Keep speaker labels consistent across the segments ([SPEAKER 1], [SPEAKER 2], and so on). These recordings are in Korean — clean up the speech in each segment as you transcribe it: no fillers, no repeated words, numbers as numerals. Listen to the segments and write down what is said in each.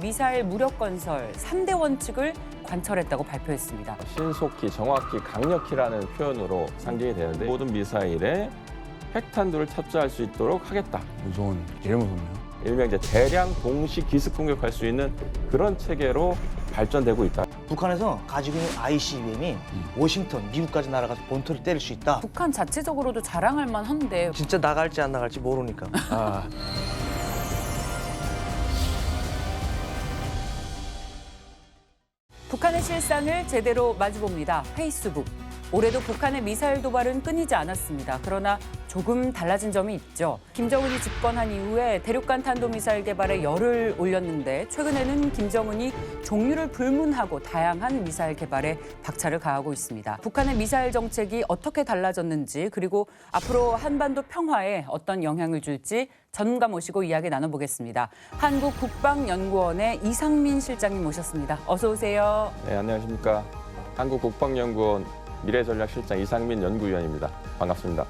[SPEAKER 1] 미사일 무력 건설 3대 원칙을 관철했다고 발표했습니다.
[SPEAKER 2] 신속히, 정확히, 강력히라는 표현으로 상징이 되는데 모든 미사일에 핵탄두를 탑재할 수 있도록 하겠다.
[SPEAKER 3] 제일 무섭네요.
[SPEAKER 2] 일명 이제 대량 동시 기습 공격할 수 있는 그런 체계로 발전되고 있다.
[SPEAKER 4] 북한에서 가지고 있는 ICBM이 워싱턴, 미국까지 날아가서 본토를 때릴 수 있다.
[SPEAKER 1] 북한 자체적으로도 자랑할 만한데
[SPEAKER 4] 진짜 나갈지 안 나갈지 모르니까.
[SPEAKER 1] 북한의 실상을 제대로 마주봅니다. 페이스북. 올해도 북한의 미사일 도발은 끊이지 않았습니다. 그러나 조금 달라진 점이 있죠. 김정은이 집권한 이후에 대륙간 탄도미사일 개발에 열을 올렸는데 최근에는 김정은이 종류를 불문하고 다양한 미사일 개발에 박차를 가하고 있습니다. 북한의 미사일 정책이 어떻게 달라졌는지 그리고 앞으로 한반도 평화에 어떤 영향을 줄지 전문가 모시고 이야기 나눠보겠습니다. 한국국방연구원의 이상민 실장님 모셨습니다. 어서 오세요.
[SPEAKER 2] 네, 안녕하십니까. 한국국방연구원 미래전략실장 이상민 연구위원입니다. 반갑습니다.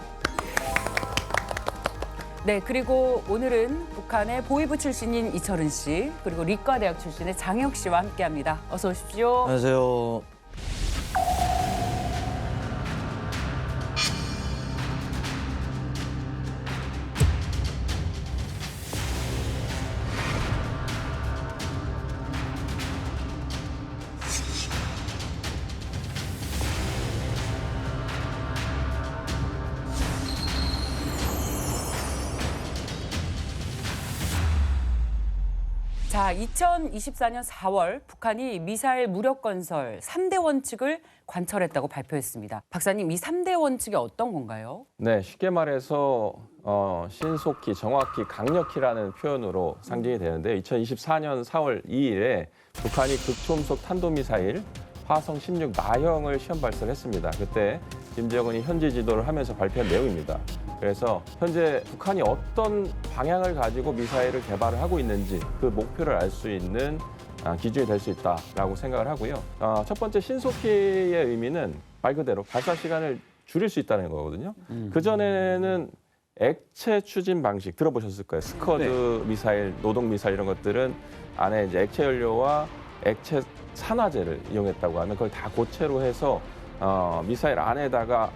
[SPEAKER 1] 네, 그리고 오늘은 북한의 보위부 출신인 이철은 씨, 그리고 리과대학 출신의 장혁 씨와 함께합니다. 어서 오십시오.
[SPEAKER 4] 안녕하세요.
[SPEAKER 1] 자, 2024년 4월 북한이 미사일 무력 건설 3대 원칙을 관철했다고 발표했습니다. 박사님, 이 3대 원칙이 어떤 건가요?
[SPEAKER 2] 네, 쉽게 말해서 신속히, 정확히, 강력히라는 표현으로 상징이 되는데 2024년 4월 2일에 북한이 극초음속 탄도미사일 화성 16 나형을 시험 발사를 했습니다. 그때 김정은이 현지 지도를 하면서 발표한 내용입니다. 그래서 현재 북한이 어떤 방향을 가지고 미사일을 개발을 하고 있는지 그 목표를 알 수 있는 기준이 될 수 있다라고 생각을 하고요. 첫 번째 신속히의 의미는 말 그대로 발사 시간을 줄일 수 있다는 거거든요. 그전에는 액체 추진 방식 들어보셨을 거예요. 스커드 미사일, 노동 미사일 이런 것들은 안에 이제 액체 연료와 액체 산화제를 이용했다고 하면 그걸 다 고체로 해서 미사일 안에다가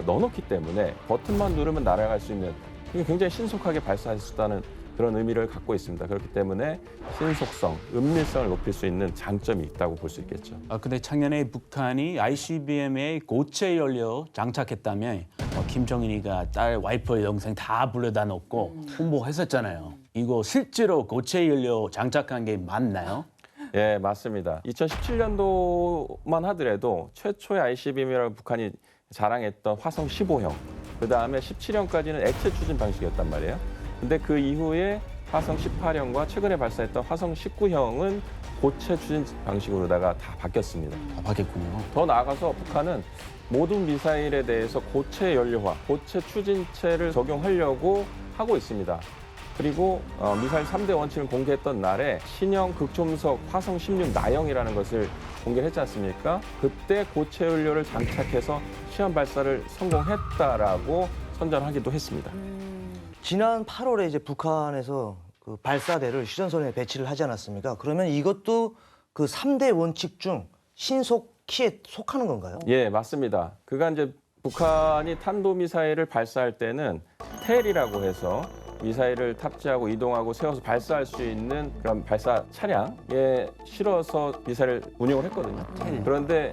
[SPEAKER 2] 넣어놓기 때문에 버튼만 누르면 날아갈 수 있는 굉장히 신속하게 발사할 수 있다는 그런 의미를 갖고 있습니다. 그렇기 때문에 신속성, 은밀성을 높일 수 있는 장점이 있다고 볼 수 있겠죠.
[SPEAKER 3] 근데 작년에 북한이 ICBM에 고체 연료 장착했다면 김정은이가 딸 와이프 영상 다 불러다 놓고 홍보했었잖아요. 이거 실제로 고체 연료 장착한 게 맞나요?
[SPEAKER 2] 예, 맞습니다. 2017년도만 하더라도 최초의 ICBM이라고 북한이 자랑했던 화성 15형, 그다음에 17형까지는 액체 추진 방식이었단 말이에요. 근데 그 이후에 화성 18형과 최근에 발사했던 화성 19형은 고체 추진 방식으로다가 다 바뀌었습니다.
[SPEAKER 3] 바뀌었군요.
[SPEAKER 2] 더 나아가서 북한은 모든 미사일에 대해서 고체 연료화, 고체 추진체를 적용하려고 하고 있습니다. 그리고 미사일 3대 원칙을 공개했던 날에 신형 극초음속 화성 16 나형이라는 것을 공개를 했지 않습니까? 그때 고체 연료를 장착해서 시험 발사를 성공했다라고 선전하기도 했습니다.
[SPEAKER 4] 지난 8월에 이제 북한에서 그 발사대를 시전선에 배치를 하지 않았습니까? 그러면 이것도 그 3대 원칙 중 신속키에 속하는 건가요?
[SPEAKER 2] 예, 맞습니다. 그가 이제 북한이 탄도미사일을 발사할 때는 텔이라고 해서 미사일을 탑재하고 이동하고 세워서 발사할 수 있는 그런 발사 차량에 실어서 미사일을 운용을 했거든요. 그런데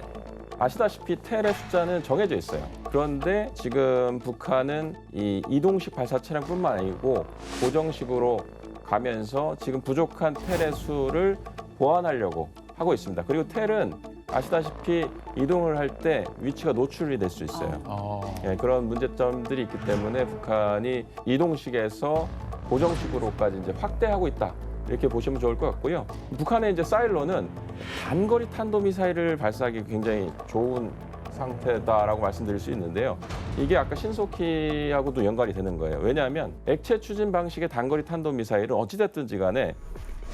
[SPEAKER 2] 아시다시피 텔의 숫자는 정해져 있어요. 그런데 지금 북한은 이 이동식 발사 차량뿐만 아니고 고정식으로 가면서 지금 부족한 텔의 수를 보완하려고 하고 있습니다. 그리고 텔은 아시다시피 이동을 할 때 위치가 노출이 될 수 있어요. 예, 그런 문제점들이 있기 때문에 북한이 이동식에서 고정식으로까지 이제 확대하고 있다. 이렇게 보시면 좋을 것 같고요. 북한의 이제 사일로는 단거리 탄도미사일을 발사하기 굉장히 좋은 상태다라고 말씀드릴 수 있는데요. 이게 아까 신속히하고도 연관이 되는 거예요. 왜냐하면 액체 추진 방식의 단거리 탄도미사일은 어찌됐든지 간에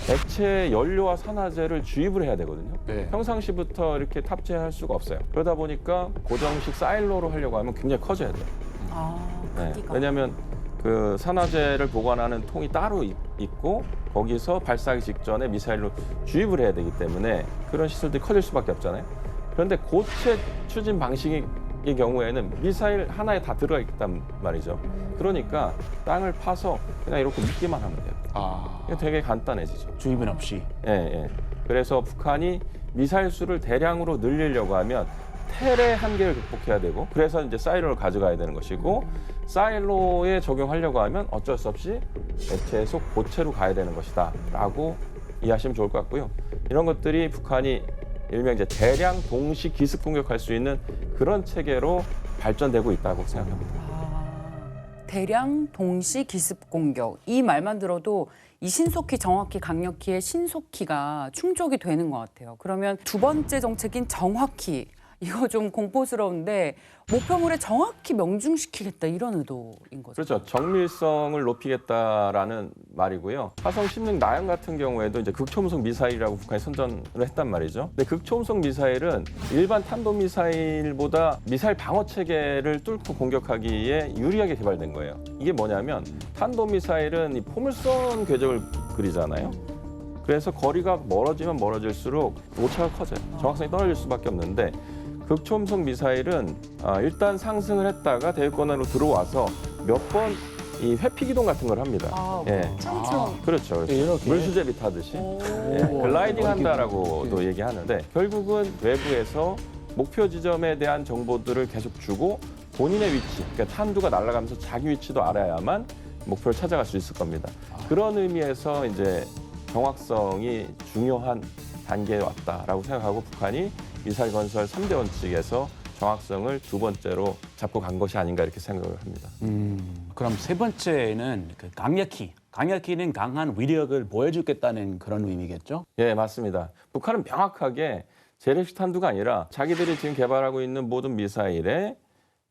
[SPEAKER 2] 액체 연료와 산화제를 주입을 해야 되거든요.
[SPEAKER 3] 네.
[SPEAKER 2] 평상시부터 이렇게 탑재할 수가 없어요. 그러다 보니까 고정식 사일로로 하려고 하면 굉장히 커져야 돼요.
[SPEAKER 1] 아,
[SPEAKER 2] 네.
[SPEAKER 1] 크기가.
[SPEAKER 2] 왜냐하면 그 산화제를 보관하는 통이 따로 있고 거기서 발사하기 직전에 미사일로 주입을 해야 되기 때문에 그런 시설들이 커질 수밖에 없잖아요. 그런데 고체 추진 방식의 경우에는 미사일 하나에 다 들어가 있단 말이죠. 그러니까 땅을 파서 그냥 이렇게 묶기만 하면 돼요. 이게 되게 간단해지죠.
[SPEAKER 3] 주입은 없이.
[SPEAKER 2] 예, 예. 그래서 북한이 미사일 수를 대량으로 늘리려고 하면 텔의 한계를 극복해야 되고 그래서 이제 사일로를 가져가야 되는 것이고 사일로에 적용하려고 하면 어쩔 수 없이 액체에서 고체로 가야 되는 것이다 라고 이해하시면 좋을 것 같고요. 이런 것들이 북한이 일명 이제 대량 동시 기습 공격할 수 있는 그런 체계로 발전되고 있다고 생각합니다.
[SPEAKER 1] 대량 동시 기습 공격. 이 말만 들어도 이 신속히 정확히 강력히의 신속히가 충족이 되는 것 같아요. 그러면 두 번째 정책인 정확히. 이거 좀 공포스러운데 목표물에 정확히 명중시키겠다 이런 의도인 거죠.
[SPEAKER 2] 그렇죠. 정밀성을 높이겠다라는 말이고요. 화성 16 나형 같은 경우에도 이제 극초음속 미사일이라고 북한이 선전을 했단 말이죠. 근데 극초음속 미사일은 일반 탄도 미사일보다 미사일 방어 체계를 뚫고 공격하기에 유리하게 개발된 거예요. 이게 뭐냐면 탄도 미사일은 이 포물선 궤적을 그리잖아요. 그래서 거리가 멀어지면 멀어질수록 오차가 커져요. 정확성이 떨어질 수밖에 없는데 극초음속 미사일은 일단 상승을 했다가 대륙권으로 들어와서 몇 번 이 회피 기동 같은 걸 합니다.
[SPEAKER 1] 처음처럼.
[SPEAKER 2] 그렇죠.
[SPEAKER 3] 이렇게?
[SPEAKER 2] 물수제비 타듯이 글라이딩 한다라고도 얘기하는데 결국은 외부에서 목표 지점에 대한 정보들을 계속 주고 본인의 위치, 그러니까 탄두가 날아가면서 자기 위치도 알아야만 목표를 찾아갈 수 있을 겁니다. 그런 의미에서 이제 정확성이 중요한 단계에 왔다라고 생각하고 북한이 미사일 건설 3대 원칙에서 정확성을 두 번째로 잡고 간 것이 아닌가 이렇게 생각을 합니다.
[SPEAKER 3] 그럼 세 번째는 그 강력히. 강력히는 강한 위력을 보여주겠다는 그런 의미겠죠?
[SPEAKER 2] 예, 맞습니다. 북한은 명확하게 재래식 탄두가 아니라 자기들이 지금 개발하고 있는 모든 미사일에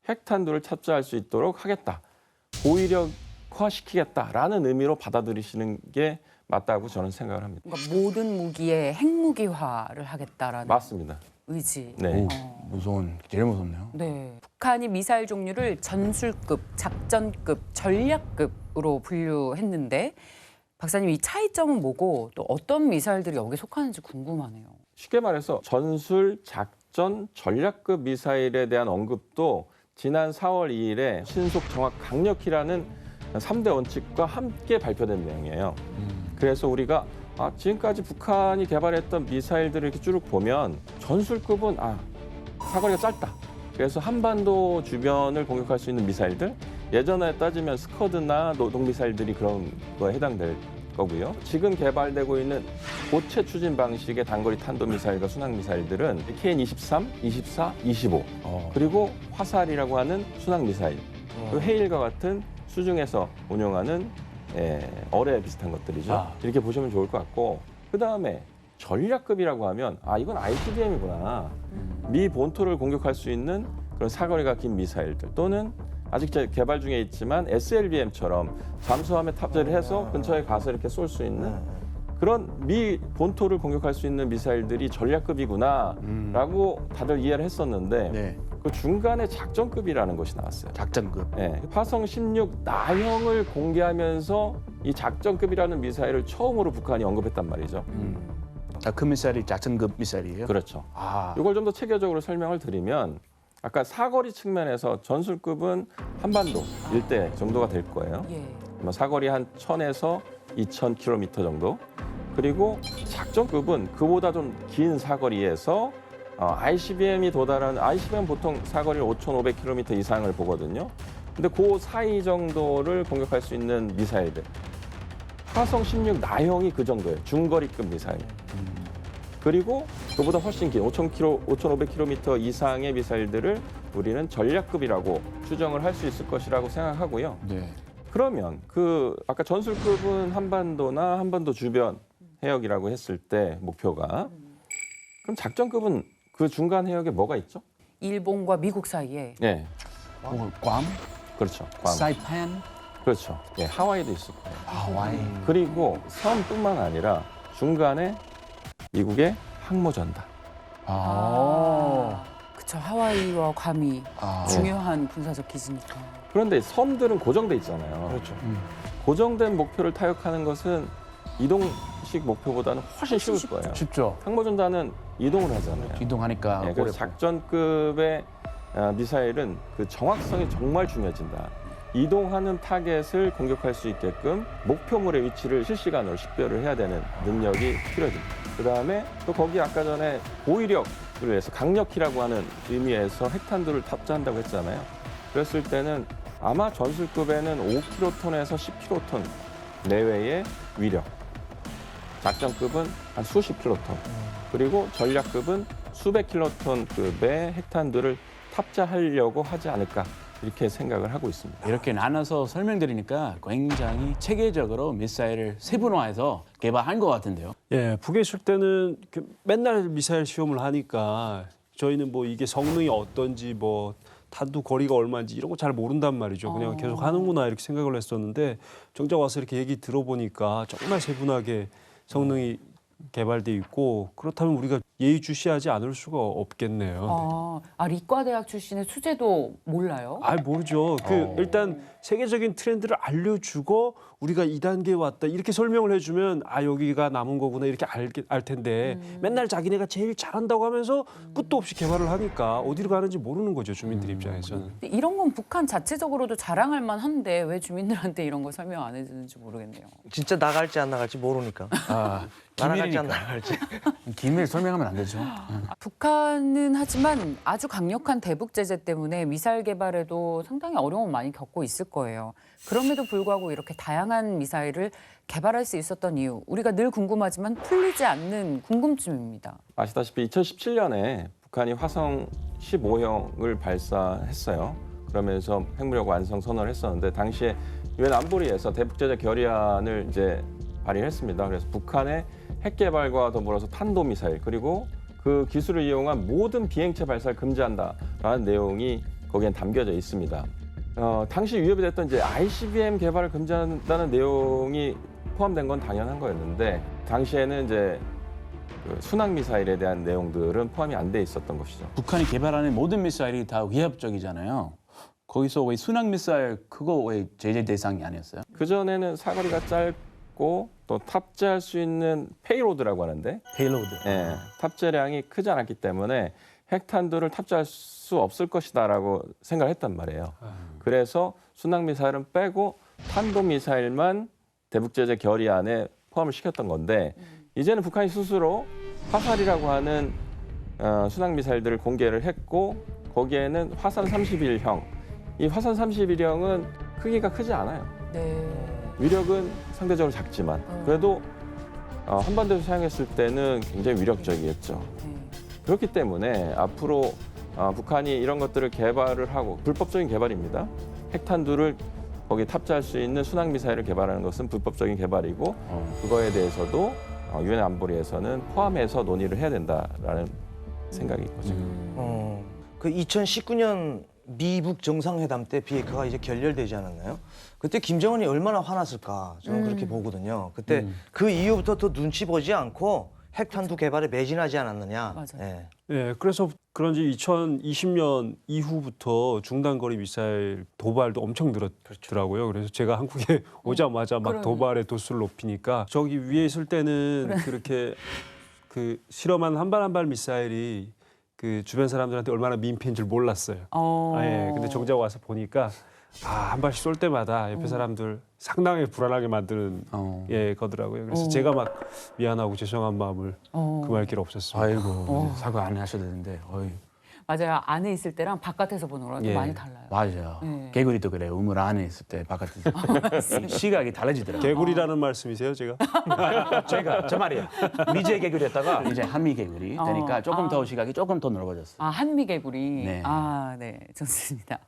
[SPEAKER 2] 핵탄두를 탑재할 수 있도록 하겠다. 고위력화시키겠다라는 의미로 받아들이시는 게 맞다고 저는 생각을 합니다.
[SPEAKER 1] 그러니까 모든 무기에 핵무기화를 하겠다라는
[SPEAKER 2] 맞습니다.
[SPEAKER 1] 의지.
[SPEAKER 2] 네.
[SPEAKER 3] 제일 무섭네요.
[SPEAKER 1] 네. 북한이 미사일 종류를 전술급, 작전급, 전략급으로 분류했는데 박사님 이 차이점은 뭐고 또 어떤 미사일들이 여기에 속하는지 궁금하네요.
[SPEAKER 2] 쉽게 말해서 전술, 작전, 전략급 미사일에 대한 언급도 지난 4월 2일에 신속, 정확, 강력히라는 3대 원칙과 함께 발표된 내용이에요. 그래서 우리가 지금까지 북한이 개발했던 미사일들을 이렇게 쭉 보면 전술급은 사거리가 짧다. 그래서 한반도 주변을 공격할 수 있는 미사일들 예전에 따지면 스커드나 노동 미사일들이 그런 거에 해당될 거고요. 지금 개발되고 있는 고체 추진 방식의 단거리 탄도 미사일과 순항 미사일들은 KN-23, 24, 25 그리고 화살이라고 하는 순항 미사일 그리고 헤일과 같은 수중에서 운용하는 어뢰 비슷한 것들이죠. 이렇게 보시면 좋을 것 같고 그다음에 전략급이라고 하면 이건 ICBM이구나. 미 본토를 공격할 수 있는 그런 사거리가 긴 미사일들 또는 아직 개발 중에 있지만 SLBM처럼 잠수함에 탑재를 해서 근처에 가서 이렇게 쏠 수 있는 그런 미 본토를 공격할 수 있는 미사일들이 전략급이구나라고 다들 이해를 했었는데 그 중간에 작전급이라는 것이 나왔어요.
[SPEAKER 3] 작전급.
[SPEAKER 2] 네, 화성 16 나형을 공개하면서 이 작전급이라는 미사일을 처음으로 북한이 언급했단 말이죠.
[SPEAKER 3] 그 미사일이 작전급 미사일이에요?
[SPEAKER 2] 그렇죠. 이걸 좀 더 체계적으로 설명을 드리면 아까 사거리 측면에서 전술급은 한반도 일대 정도가 될 거예요. 사거리 한 1000에서 2000km 정도. 그리고 작전급은 그보다 좀 긴 사거리에서 ICBM이 도달하는 ICBM 보통 사거리를 5,500km 이상을 보거든요. 근데 그 사이 정도를 공격할 수 있는 미사일들. 화성 16 나형이 그 정도예요. 중거리급 미사일. 그리고 그보다 훨씬 긴 5,500km 이상의 미사일들을 우리는 전략급이라고 추정을 할 수 있을 것이라고 생각하고요. 그러면 아까 전술급은 한반도나 한반도 주변 해역이라고 했을 때 목표가 그럼 작전급은 그 중간 해역에 뭐가 있죠?
[SPEAKER 1] 일본과 미국 사이에.
[SPEAKER 2] 네.
[SPEAKER 3] 괌?
[SPEAKER 2] 그렇죠. 괌.
[SPEAKER 3] 사이판?
[SPEAKER 2] 그렇죠. 하와이도 있을 거예요.
[SPEAKER 3] 하와이.
[SPEAKER 2] 그리고 섬뿐만 아니라 중간에 미국의 항모 전단.
[SPEAKER 1] 그렇죠. 하와이와 괌이
[SPEAKER 3] 아.
[SPEAKER 1] 중요한 군사적 기지니까.
[SPEAKER 2] 그런데 섬들은 고정돼 있잖아요.
[SPEAKER 4] 그렇죠.
[SPEAKER 2] 고정된 목표를 타격하는 것은 이동식 목표보다는 훨씬 쉬울 거예요.
[SPEAKER 3] 쉽죠.
[SPEAKER 2] 항모전단은 이동을 하잖아요.
[SPEAKER 3] 이동하니까
[SPEAKER 2] 네,
[SPEAKER 3] 오래
[SPEAKER 2] 그래서 작전급의 미사일은 그 정확성이 정말 중요해진다. 이동하는 타겟을 공격할 수 있게끔 목표물의 위치를 실시간으로 식별을 해야 되는 능력이 필요해집니다. 그다음에 또 거기 아까 전에 보위력을 위해서 강력히라고 하는 의미에서 핵탄두를 탑재한다고 했잖아요. 그랬을 때는 아마 전술급에는 5킬로톤에서 10킬로톤 내외의 위력, 작전급은 한 수십 킬로톤, 그리고 전략급은 수백 킬로톤급의 핵탄두를 탑재하려고 하지 않을까 이렇게 생각을 하고 있습니다.
[SPEAKER 3] 이렇게 나눠서 설명드리니까 굉장히 체계적으로 미사일을 세분화해서 개발한 것 같은데요.
[SPEAKER 5] 예, 북에 있을 때는 맨날 미사일 시험을 하니까 저희는 뭐 이게 성능이 어떤지 뭐 탄두 거리가 얼마인지 이런 거 잘 모른단 말이죠. 그냥 계속 하는구나 이렇게 생각을 했었는데 정작 와서 이렇게 얘기 들어보니까 정말 세분하게 성능이 개발돼 있고 그렇다면 우리가 예의주시하지 않을 수가 없겠네요.
[SPEAKER 1] 리과대학 출신의 수재도 몰라요?
[SPEAKER 5] 모르죠. 일단 세계적인 트렌드를 알려주고 우리가 2단계에 왔다 이렇게 설명을 해주면 여기가 남은 거구나 이렇게 알 텐데 맨날 자기네가 제일 잘한다고 하면서 끝도 없이 개발을 하니까 어디로 가는지 모르는 거죠, 주민들 입장에서는.
[SPEAKER 1] 이런 건 북한 자체적으로도 자랑할 만한데 왜 주민들한테 이런 거 설명 안 해주는지 모르겠네요.
[SPEAKER 4] 진짜 나갈지 안 나갈지 모르니까. 날아갈지 안 나갈지.
[SPEAKER 3] 기밀 설명하면 안 되죠.
[SPEAKER 1] 북한은 하지만 아주 강력한 대북 제재 때문에 미사일 개발에도 상당히 어려움 많이 겪고 있을 거예요. 그럼에도 불구하고 이렇게 다양한 미사일을 개발할 수 있었던 이유, 우리가 늘 궁금하지만 풀리지 않는 궁금증입니다.
[SPEAKER 2] 아시다시피 2017년에 북한이 화성 15형을 발사했어요. 그러면서 핵무력 완성 선언을 했었는데 당시에 유엔 안보리에서 대북 제재 결의안을 이제 발의했습니다. 그래서 북한의 핵 개발과 더불어서 탄도 미사일 그리고 그 기술을 이용한 모든 비행체 발사를 금지한다라는 내용이 거기엔 담겨져 있습니다. 당시 위협이 됐던 이제 ICBM 개발을 금지한다는 내용이 포함된 건 당연한 거였는데 당시에는 이제 그 순항 미사일에 대한 내용들은 포함이 안 돼 있었던 것이죠.
[SPEAKER 3] 북한이 개발하는 모든 미사일이 다 위협적이잖아요. 거기서 왜 순항 미사일 그거 왜 제재 대상이 아니었어요?
[SPEAKER 2] 그 전에는 사거리가 짧고 또 탑재할 수 있는 페이로드라고 하는데
[SPEAKER 3] 페이로드.
[SPEAKER 2] 탑재량이 크지 않았기 때문에 핵탄두를 탑재할 수 없을 것이다라고 생각을 했단 말이에요. 그래서 순항 미사일은 빼고 탄도 미사일만 대북 제재 결의안에 포함을 시켰던 건데 이제는 북한이 스스로 화살이라고 하는 순항 미사일들을 공개를 했고 거기에는 화산 31형. 이 화산 31형은 크기가 크지 않아요.
[SPEAKER 1] 네.
[SPEAKER 2] 위력은 상대적으로 작지만 그래도 한반도에서 사용했을 때는 굉장히 위력적이겠죠. 그렇기 때문에 앞으로 북한이 이런 것들을 개발을 하고 불법적인 개발입니다. 핵탄두를 거기에 탑재할 수 있는 순항 미사일을 개발하는 것은 불법적인 개발이고 그거에 대해서도 유엔 안보리에서는 포함해서 논의를 해야 된다라는 생각이 거죠.
[SPEAKER 4] 그 2019년 미북 정상회담 때 비핵화가 이제 결렬되지 않았나요? 그때 김정은이 얼마나 화났을까 저는 그렇게 보거든요. 그때 그 이후부터 또 눈치 보지 않고 핵탄두 개발에 매진하지 않았느냐.
[SPEAKER 1] 맞아요.
[SPEAKER 5] 예, 그래서 그런지 2020년 이후부터 중단거리 미사일 도발도 엄청 늘었더라고요. 그래서 제가 한국에 오자마자 막 도발의 도수를 높이니까 저기 위에 있을 때는 그렇게 그 실험한 한 발 한 발 미사일이 그 주변 사람들한테 얼마나 민폐인 줄 몰랐어요. 근데 정작 와서 보니까 한 발씩 쏠 때마다 옆에 사람들 상당히 불안하게 만드는 거더라고요. 그래서 제가 막 미안하고 죄송한 마음을 금할 길 없었습니다.
[SPEAKER 3] 아이고 사과 안 하셔도 되는데. 어이.
[SPEAKER 1] 맞아요. 안에 있을 때랑 바깥에서 보는 거랑 또 많이 달라요.
[SPEAKER 3] 맞아요.
[SPEAKER 1] 네.
[SPEAKER 3] 개구리도 그래요. 우물 안에 있을 때 바깥에서 시각이 달라지더라고요.
[SPEAKER 5] 개구리라는 말씀이세요, 제가?
[SPEAKER 3] 제가 저 말이에요. 미제 개구리였다가 이제 한미 개구리 되니까 조금 더 시각이 조금 더 넓어졌어요.
[SPEAKER 1] 한미 개구리.
[SPEAKER 3] 네.
[SPEAKER 1] 네, 좋습니다.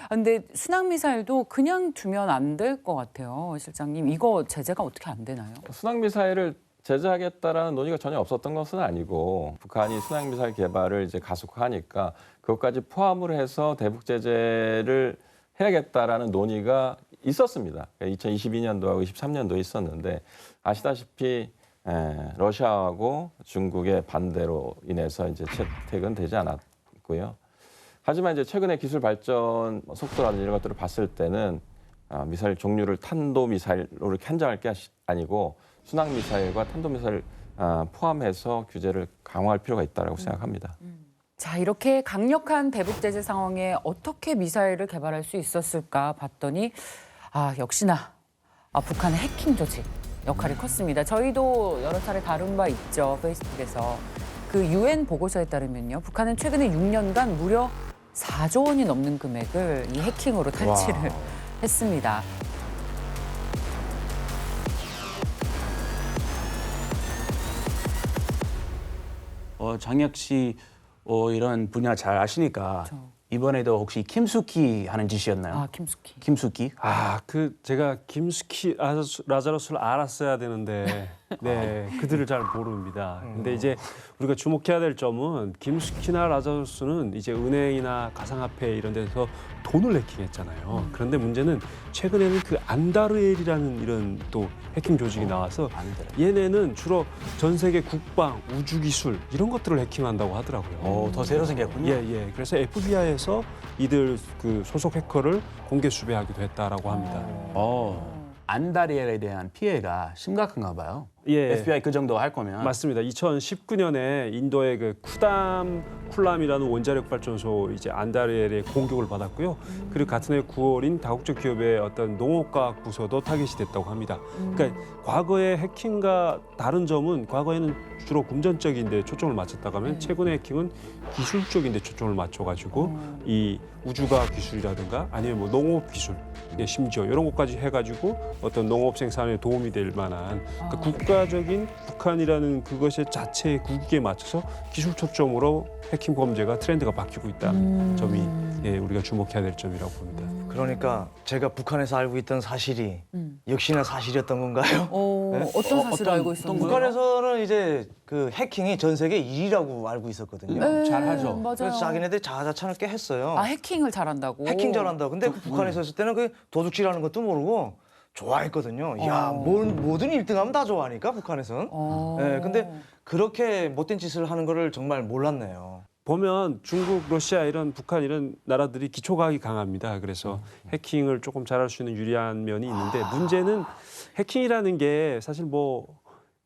[SPEAKER 1] 근데 순항 미사일도 그냥 두면 안 될 것 같아요, 실장님. 이거 제재가 어떻게 안 되나요?
[SPEAKER 2] 순항 미사일을 제재하겠다라는 논의가 전혀 없었던 것은 아니고 북한이 순항 미사일 개발을 이제 가속화하니까 그것까지 포함을 해서 대북 제재를 해야겠다라는 논의가 있었습니다. 2022년도하고 23년도에 있었는데 아시다시피 러시아하고 중국의 반대로 인해서 이제 채택은 되지 않았고 있고요. 하지만 이제 최근에 기술 발전 속도라든지 이런 것들을 봤을 때는 미사일 종류를 탄도미사일로 이렇게 한정할 게 아니고 순항미사일과 탄도미사일 포함해서 규제를 강화할 필요가 있다고 생각합니다.
[SPEAKER 1] 자, 이렇게 강력한 대북 제재 상황에 어떻게 미사일을 개발할 수 있었을까 봤더니 역시나 북한의 해킹 조직 역할이 컸습니다. 저희도 여러 차례 다룬 바 있죠. 페이스북에서. 그 UN 보고서에 따르면요. 북한은 최근에 6년간 무려 4조 원이 넘는 금액을 이 해킹으로 탈취를 했습니다.
[SPEAKER 3] 장혁 씨 이런 분야 잘 아시니까
[SPEAKER 1] 그렇죠.
[SPEAKER 3] 이번에도 혹시 김숙희 하는 짓이었나요?
[SPEAKER 1] 김숙희.
[SPEAKER 3] 김숙희?
[SPEAKER 5] 제가 김숙희 라자로스를 알았어야 되는데, 네, 그들을 잘 모릅니다. 근데 이제 우리가 주목해야 될 점은 김숙희나 라자로스는 이제 은행이나 가상화폐 이런 데서 돈을 해킹했잖아요. 그런데 문제는 최근에는 그 안다르엘이라는 이런 또 해킹 조직이 나와서 얘네는 주로 전 세계 국방, 우주 기술 이런 것들을 해킹한다고 하더라고요.
[SPEAKER 3] 더 새로 생겼군요.
[SPEAKER 5] 예. 그래서 FBI에서 이들 그 소속 해커를 공개 수배하기도 했다라고 합니다.
[SPEAKER 3] 안다리엘에 대한 피해가 심각한가 봐요.
[SPEAKER 5] 예.
[SPEAKER 3] FBI 그 정도 할 거면.
[SPEAKER 5] 맞습니다. 2019년에 인도의 그 쿨람이라는 원자력 발전소 이제 안다리엘의 공격을 받았고요. 그리고 같은 해 9월인 다국적 기업의 어떤 농업과학 부서도 타겟이 됐다고 합니다. 그러니까 과거의 해킹과 다른 점은 과거에는 주로 금전적인 데 초점을 맞췄다고 하면 최근의 해킹은 기술적인 데 초점을 맞춰가지고 이 우주과학 기술이라든가 아니면 뭐 농업 기술, 심지어 이런 것까지 해가지고 어떤 농업 생산에 도움이 될 만한 그러니까 국가적인 북한이라는 그것의 자체의 국익에 맞춰서 기술 초점으로 해킹 범죄가 트렌드가 바뀌고 있다는 점이 우리가 주목해야 될 점이라고 봅니다.
[SPEAKER 4] 그러니까 제가 북한에서 알고 있던 사실이 역시나 사실이었던 건가요?
[SPEAKER 1] 어떤 사실을 알고 있었나요?
[SPEAKER 4] 북한에서는 이제 그 해킹이 전 세계 1위라고 알고 있었거든요.
[SPEAKER 3] 잘하죠.
[SPEAKER 1] 맞아요.
[SPEAKER 4] 그래서 자기네들이 자자찬을 꽤 했어요.
[SPEAKER 1] 해킹을 잘한다고.
[SPEAKER 4] 해킹 잘한다고. 근데 그 북한에서 있을 때는 그 도둑질하는 것도 모르고 좋아했거든요. 야, 뭐든 1등하면 다 좋아하니까 북한에서는. 근데 그렇게 못된 짓을 하는 거를 정말 몰랐네요.
[SPEAKER 5] 보면 중국, 러시아 이런 북한 이런 나라들이 기초과학이 강합니다. 그래서 해킹을 조금 잘할 수 있는 유리한 면이 있는데 문제는 해킹이라는 게 사실 뭐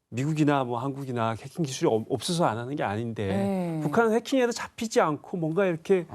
[SPEAKER 5] 미국이나 뭐 한국이나 해킹 기술이 없어서 안 하는 게 아닌데 북한은 해킹에도 잡히지 않고 뭔가 이렇게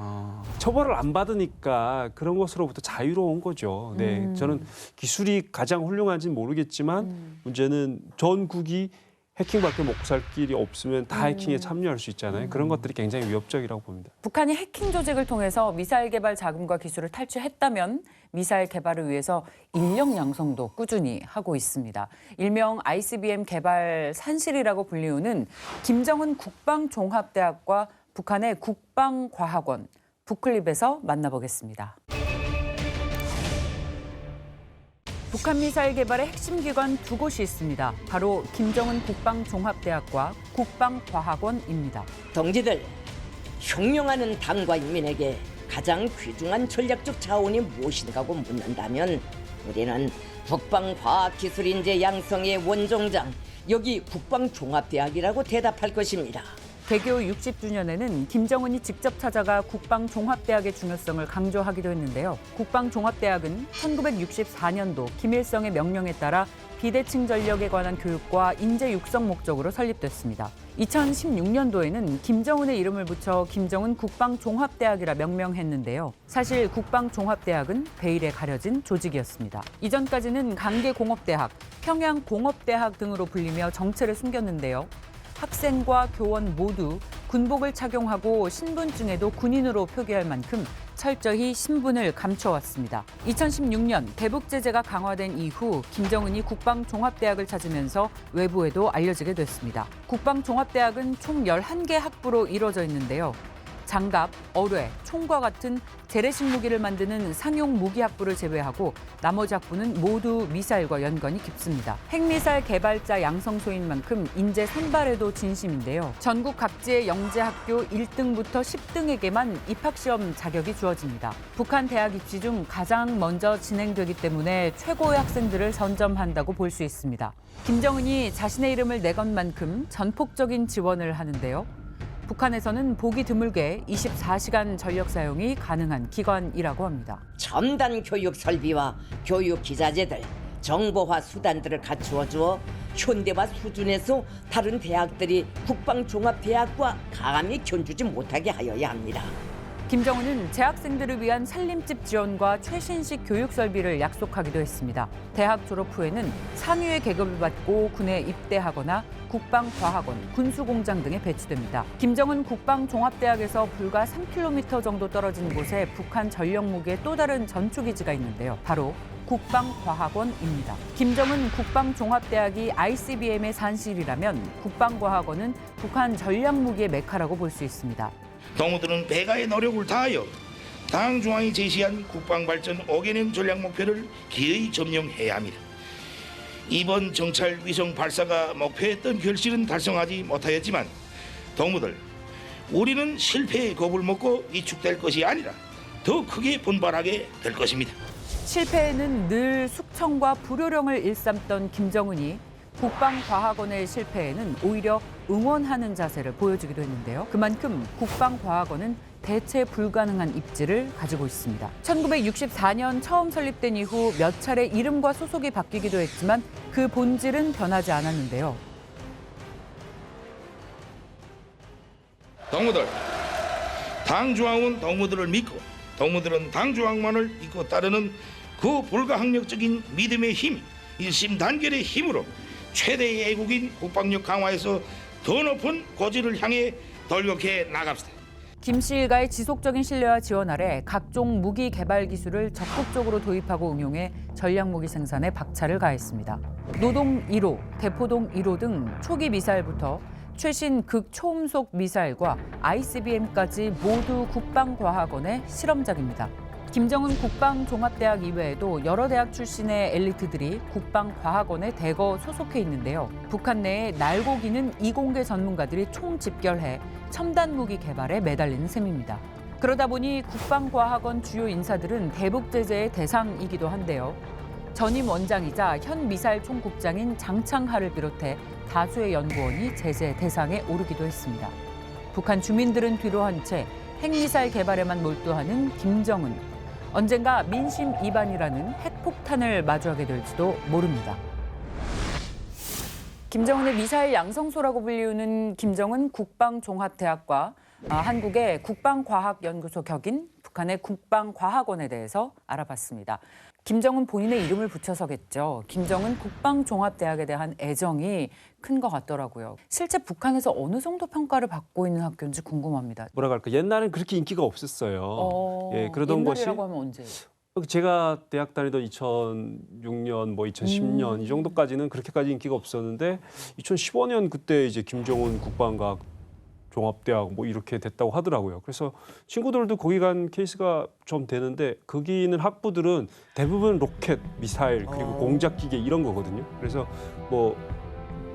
[SPEAKER 5] 처벌을 안 받으니까 그런 것으로부터 자유로운 거죠. 네, 저는 기술이 가장 훌륭한지는 모르겠지만 문제는 전국이 해킹밖에 먹고 살 길이 없으면 다 해킹에 참여할 수 있잖아요. 그런 것들이 굉장히 위협적이라고 봅니다.
[SPEAKER 1] 북한이 해킹 조직을 통해서 미사일 개발 자금과 기술을 탈취했다면 미사일 개발을 위해서 인력 양성도 꾸준히 하고 있습니다. 일명 ICBM 개발 산실이라고 불리우는 김정은 국방종합대학과 북한의 국방과학원 북클립에서 만나보겠습니다. 북한 미사일 개발의 핵심 기관 두 곳이 있습니다. 바로 김정은 국방종합대학과 국방과학원입니다.
[SPEAKER 6] 동지들, 혁명하는 당과 인민에게 가장 귀중한 전략적 자원이 무엇인가고 묻는다면 우리는 국방과학기술인재 양성의 원종장, 여기 국방종합대학이라고 대답할 것입니다.
[SPEAKER 1] 개교 60주년에는 김정은이 직접 찾아가 국방종합대학의 중요성을 강조하기도 했는데요. 국방종합대학은 1964년도 김일성의 명령에 따라 비대칭 전력에 관한 교육과 인재 육성 목적으로 설립됐습니다. 2016년도에는 김정은의 이름을 붙여 김정은 국방종합대학이라 명명했는데요. 사실 국방종합대학은 베일에 가려진 조직이었습니다. 이전까지는 강계공업대학, 평양공업대학 등으로 불리며 정체를 숨겼는데요. 학생과 교원 모두 군복을 착용하고 신분증에도 군인으로 표기할 만큼 철저히 신분을 감춰왔습니다. 2016년 대북 제재가 강화된 이후 김정은이 국방종합대학을 찾으면서 외부에도 알려지게 됐습니다. 국방종합대학은 총 11개 학부로 이루어져 있는데요. 장갑, 어뢰, 총과 같은 재래식 무기를 만드는 상용 무기 학부를 제외하고 나머지 학부는 모두 미사일과 연관이 깊습니다. 핵미사일 개발자 양성소인 만큼 인재 선발에도 진심인데요. 전국 각지의 영재학교 1등부터 10등에게만 입학시험 자격이 주어집니다. 북한 대학 입시 중 가장 먼저 진행되기 때문에 최고의 학생들을 선점한다고 볼 수 있습니다. 김정은이 자신의 이름을 내건 만큼 전폭적인 지원을 하는데요. 북한에서는 보기 드물게 24시간 전력 사용이 가능한 기관이라고 합니다.
[SPEAKER 6] 첨단 교육 설비와 교육 기자재들, 정보화 수단들을 갖추어 주어 현대화 수준에서 다른 대학들이 국방종합대학과 감히 견주지 못하게 하여야 합니다.
[SPEAKER 1] 김정은은 재학생들을 위한 살림집 지원과 최신식 교육 설비를 약속하기도 했습니다. 대학 졸업 후에는 상위의 계급을 받고 군에 입대하거나 국방과학원, 군수공장 등에 배치됩니다. 김정은 국방종합대학에서 불과 3km 정도 떨어진 곳에 북한 전력무기의 또 다른 전투기지가 있는데요. 바로 국방과학원입니다. 김정은 국방종합대학이 ICBM의 산실이라면 국방과학원은 북한 전략무기의 메카라고 볼 수 있습니다.
[SPEAKER 7] 동무들은 배가의 노력을 다하여 당 중앙이 제시한 국방발전 5개년 전략 목표를 기어이 점령해야 합니다. 이번 정찰 위성 발사가 목표했던 결실은 달성하지 못하였지만 동무들, 우리는 실패의 겁을 먹고 위축될 것이 아니라 더 크게 분발하게 될 것입니다.
[SPEAKER 1] 실패에는 늘 숙청과 불효령을 일삼던 김정은이 국방과학원의 실패에는 오히려 응원하는 자세를 보여주기도 했는데요. 그만큼 국방과학원은 대체 불가능한 입지를 가지고 있습니다. 1964년 처음 설립된 이후 몇 차례 이름과 소속이 바뀌기도 했지만 그 본질은 변하지 않았는데요.
[SPEAKER 7] 동무들, 당 중앙은 동무들을 믿고 동무들은 당 중앙만을 믿고 따르는 그 불가항력적인 믿음의 힘, 일심단결의 힘으로 최대의 애국인 국방력 강화에서 더 높은 고지를 향해 돌격해 나갑시다.
[SPEAKER 1] 김 씨 일가의 지속적인 신뢰와 지원 아래 각종 무기 개발 기술을 적극적으로 도입하고 응용해 전략무기 생산에 박차를 가했습니다. 노동 1호, 대포동 1호 등 초기 미사일부터 최신 극초음속 미사일과 ICBM까지 모두 국방과학원의 실험작입니다. 김정은 국방종합대학 이외에도 여러 대학 출신의 엘리트들이 국방과학원에 대거 소속해 있는데요. 북한 내에 날고 기는 이공계 전문가들이 총집결해 첨단 무기 개발에 매달리는 셈입니다. 그러다 보니 국방과학원 주요 인사들은 대북 제재의 대상이기도 한데요. 전임 원장이자 현 미사일 총국장인 장창하를 비롯해 다수의 연구원이 제재 대상에 오르기도 했습니다. 북한 주민들은 뒤로 한 채 핵미사일 개발에만 몰두하는 김정은. 언젠가 민심 이반이라는 핵폭탄을 마주하게 될지도 모릅니다. 김정은의 미사일 양성소라고 불리우는 김정은 국방종합대학과 한국의 국방과학연구소 격인 북한의 국방과학원에 대해서 알아봤습니다. 김정은 본인의 이름을 붙여서겠죠. 김정은 국방종합대학에 대한 애정이 큰 것 같더라고요. 실제 북한에서 어느 정도 평가를 받고 있는 학교인지 궁금합니다.
[SPEAKER 5] 뭐라 할까, 옛날엔 그렇게 인기가 없었어요. 예, 그러던 것이
[SPEAKER 1] 옛날이라고 하면 언제?
[SPEAKER 5] 제가 대학 다니던 2006년, 뭐 2010년 이 정도까지는 그렇게까지 인기가 없었는데 2015년 그때 이제 김정은 국방과학 종합대학 뭐 이렇게 됐다고 하더라고요. 그래서 친구들도 거기 간 케이스가 좀 되는데 거기 있는 학부들은 대부분 로켓, 미사일 그리고 공작기계 이런 거거든요. 그래서 뭐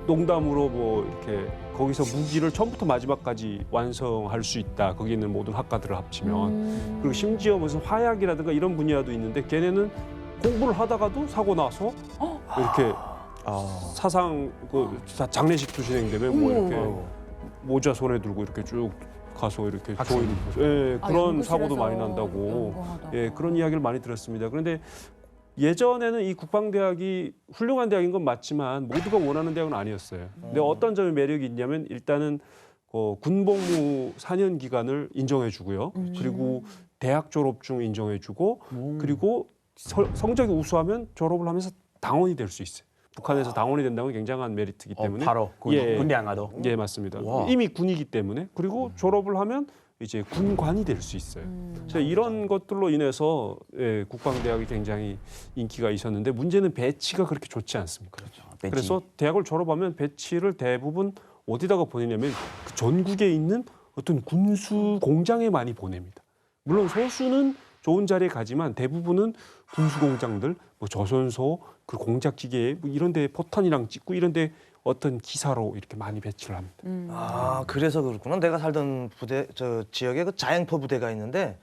[SPEAKER 5] 농담으로 뭐 이렇게 거기서 무기를 처음부터 마지막까지 완성할 수 있다. 거기 있는 모든 학과들을 합치면. 그리고 심지어 무슨 화약이라든가 이런 분야도 있는데 걔네는 공부를 하다가도 사고 나서 이렇게 사상 장례식도 진행되면 뭐 이렇게 모자 손에 들고 이렇게 쭉 가서 이렇게 조인, 예, 그런 사고도 많이 난다고, 예, 그런 이야기를 많이 들었습니다. 그런데 예전에는 이 국방대학이 훌륭한 대학인 건 맞지만 모두가 원하는 대학은 아니었어요. 근데 어떤 점이 매력이 있냐면 일단은 군복무 4년 기간을 인정해주고요. 그리고 대학 졸업 중 인정해주고 그리고 성적이 우수하면 졸업을 하면서 당원이 될 수 있어요. 북한에서 당원이 된다는 건 굉장한 메리트이기 때문에
[SPEAKER 3] 바로 군대 안 가도.
[SPEAKER 5] 예, 맞습니다.
[SPEAKER 3] 와.
[SPEAKER 5] 이미 군이기 때문에 그리고 졸업을 하면 이제 군관이 될 수 있어요. 그래서 이런 것들로 인해서 예, 국방대학이 굉장히 인기가 있었는데 문제는 배치가 그렇게 좋지 않습니다.
[SPEAKER 3] 그렇죠.
[SPEAKER 5] 그래서 대학을 졸업하면 배치를 대부분 어디다가 보내냐면 그 전국에 있는 어떤 군수 공장에 많이 보냅니다. 물론 소수는 좋은 자리에 가지만 대부분은 군수 공장들, 뭐 조선소, 그 공작기계 뭐 이런 데 포탄이랑 찍고 이런 데 어떤 기사로 이렇게 많이 배치를 합니다.
[SPEAKER 4] 아, 그래서 그렇구나. 내가 살던 부대, 저 지역에 그 자양포 부대가 있는데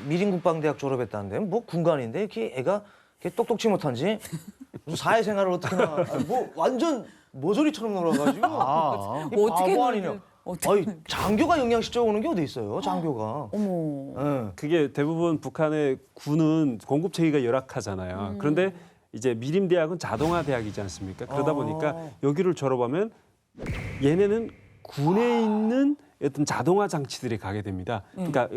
[SPEAKER 4] 미린국방대학 졸업했다는데 뭐 군관인데 이렇게 애가 이렇게 똑똑치 못한지 사회생활을 어떻게 나, 뭐 완전 모조리처럼 놀아가지고
[SPEAKER 1] 뭐 어떻게
[SPEAKER 4] 바보 아니냐. 어이, 장교가 영양실조 오는 게 어디 있어요? 장교가.
[SPEAKER 1] 어머.
[SPEAKER 4] 예.
[SPEAKER 5] 그게 대부분 북한의 군은 공급 체계가 열악하잖아요. 그런데 이제 미림대학은 자동화 대학이지 않습니까? 그러다 보니까 여기를 졸업하면 얘네는 군에 있는 어떤 자동화 장치들이 가게 됩니다. 그러니까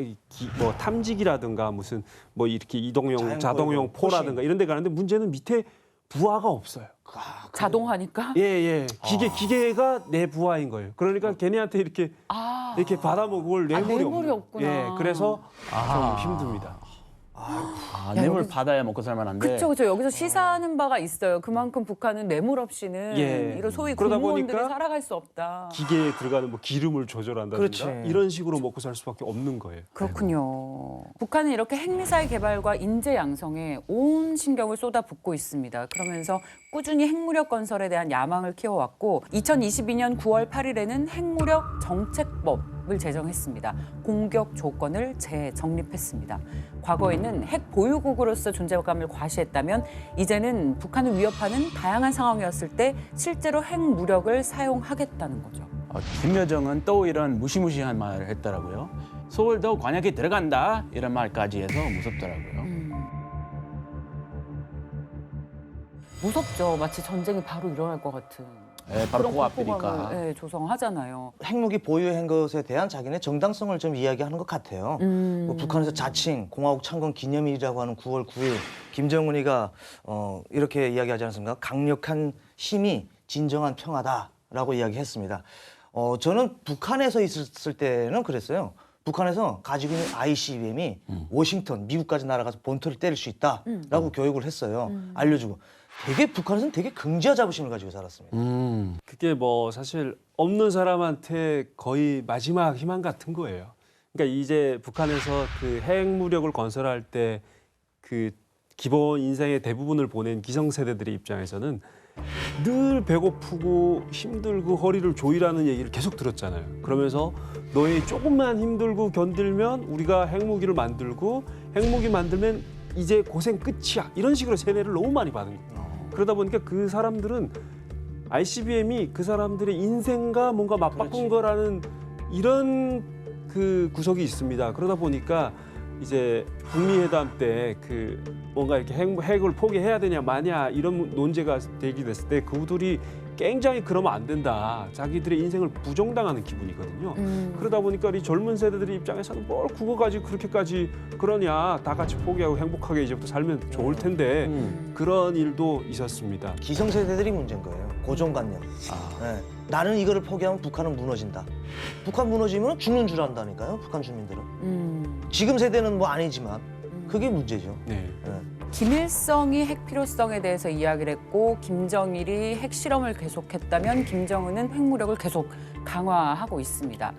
[SPEAKER 5] 뭐 탐지기라든가 무슨 뭐 이렇게 이동용 자동용 포라든가 이런 데 가는데 문제는 밑에 부하가 없어요.
[SPEAKER 1] 자동화니까?
[SPEAKER 5] 예. 기계가 내 부하인 거예요. 그러니까 걔네한테 이렇게 받아먹을 뇌물이
[SPEAKER 1] 뇌물이 없구나.
[SPEAKER 5] 예, 그래서 좀 힘듭니다.
[SPEAKER 3] 뇌물
[SPEAKER 1] 여기서-
[SPEAKER 3] 받아야 먹고 살만한데.
[SPEAKER 1] 그렇죠. 여기서 시사하는 바가 있어요. 그만큼 북한은 뇌물 없이는
[SPEAKER 5] 예.
[SPEAKER 1] 이런 소위
[SPEAKER 5] 그러다
[SPEAKER 1] 공무원들이
[SPEAKER 5] 보니까
[SPEAKER 1] 살아갈 수 없다.
[SPEAKER 5] 기계에 들어가는 뭐 기름을 조절한다든가
[SPEAKER 4] 그렇지.
[SPEAKER 5] 이런 식으로 먹고 살 수밖에 없는 거예요.
[SPEAKER 1] 그렇군요. 북한은 이렇게 핵미사일 개발과 인재 양성에 온 신경을 쏟아붓고 있습니다. 그러면서 꾸준히 핵무력 건설에 대한 야망을 키워왔고 2022년 9월 8일에는 핵무력 정책법을 제정했습니다. 공격 조건을 재정립했습니다. 과거에는 핵 보유국으로서 존재감을 과시했다면 이제는 북한을 위협하는 다양한 상황이었을 때 실제로 핵무력을 사용하겠다는 거죠.
[SPEAKER 3] 김여정은 또 이런 무시무시한 말을 했더라고요. 서울도 관역에 들어간다 이런 말까지 해서 무섭더라고요.
[SPEAKER 1] 무섭죠. 마치 전쟁이 바로 일어날 것 같은.
[SPEAKER 3] 바로
[SPEAKER 1] 그런
[SPEAKER 3] 코앞이니까.
[SPEAKER 1] 공포감을 조성하잖아요.
[SPEAKER 4] 핵무기 보유한 것에 대한 자기네 정당성을 좀 이야기하는 것 같아요. 뭐 북한에서 자칭 공화국 창건 기념일이라고 하는 9월 9일 김정은이가 이렇게 이야기하지 않습니까? 강력한 힘이 진정한 평화다라고 이야기했습니다. 저는 북한에서 있었을 때는 그랬어요. 북한에서 가지고 있는 ICBM이 워싱턴, 미국까지 날아가서 본토를 때릴 수 있다라고 교육을 했어요. 알려주고. 북한에서는 되게 긍지와 자부심을 가지고 살았습니다.
[SPEAKER 5] 그게 뭐 사실 없는 사람한테 거의 마지막 희망 같은 거예요. 그러니까 이제 북한에서 그 핵무력을 건설할 때 그 기본 인생의 대부분을 보낸 기성세대들의 입장에서는 늘 배고프고 힘들고 허리를 조이라는 얘기를 계속 들었잖아요. 그러면서 너희 조금만 힘들고 견딜면 우리가 핵무기를 만들고 핵무기 만들면 이제 고생 끝이야. 이런 식으로 세뇌를 너무 많이 받은 거예요. 그러다 보니까 그 사람들은 ICBM이 그 사람들의 인생과 뭔가 맞바꾼 거라는 이런 그 구석이 있습니다. 그러다 보니까 이제 북미회담 때 그 뭔가 이렇게 핵을 포기해야 되냐 마냐 이런 논제가 제기됐을 때 그들이 굉장히 그러면 안 된다. 자기들의 인생을 부정당하는 기분이거든요. 그러다 보니까 이 젊은 세대들의 입장에서는 뭘 그거 가지고 그렇게까지 그러냐. 다 같이 포기하고 행복하게 이제부터 살면 좋을 텐데 그런 일도 있었습니다.
[SPEAKER 4] 기성세대들이 문제인 거예요. 고정관념. 네. 나는 이거를 포기하면 북한은 무너진다. 북한 무너지면 죽는 줄 안다니까요. 북한 주민들은. 지금 세대는 뭐 아니지만 그게 문제죠.
[SPEAKER 5] 네.
[SPEAKER 4] 네.
[SPEAKER 1] 김일성이 핵 필요성에 대해서 이야기를 했고 김정일이 핵실험을 계속했다면 김정은은 핵무력을 계속 강화하고 있습니다.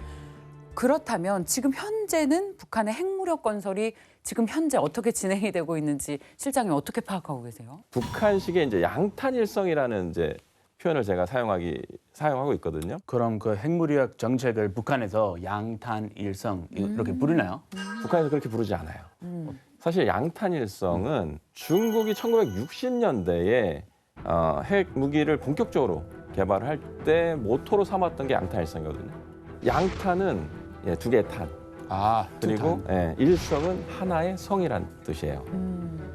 [SPEAKER 1] 그렇다면 지금 현재는 북한의 핵무력 건설이 지금 현재 어떻게 진행이 되고 있는지 실장님 어떻게 파악하고 계세요?
[SPEAKER 2] 북한식의 이제 양탄일성이라는 이제 표현을 제가 사용하고 있거든요.
[SPEAKER 3] 그럼 그 핵무력 정책을 북한에서 양탄일성 이렇게 부르나요?
[SPEAKER 2] 북한에서 그렇게 부르지 않아요. 사실 양탄일성은 중국이 1960년대에 핵 무기를 본격적으로 개발할 때 모토로 삼았던 게 양탄일성이거든요. 양탄은 두 개의 탄, 그리고 일성은 하나의 성이란 뜻이에요.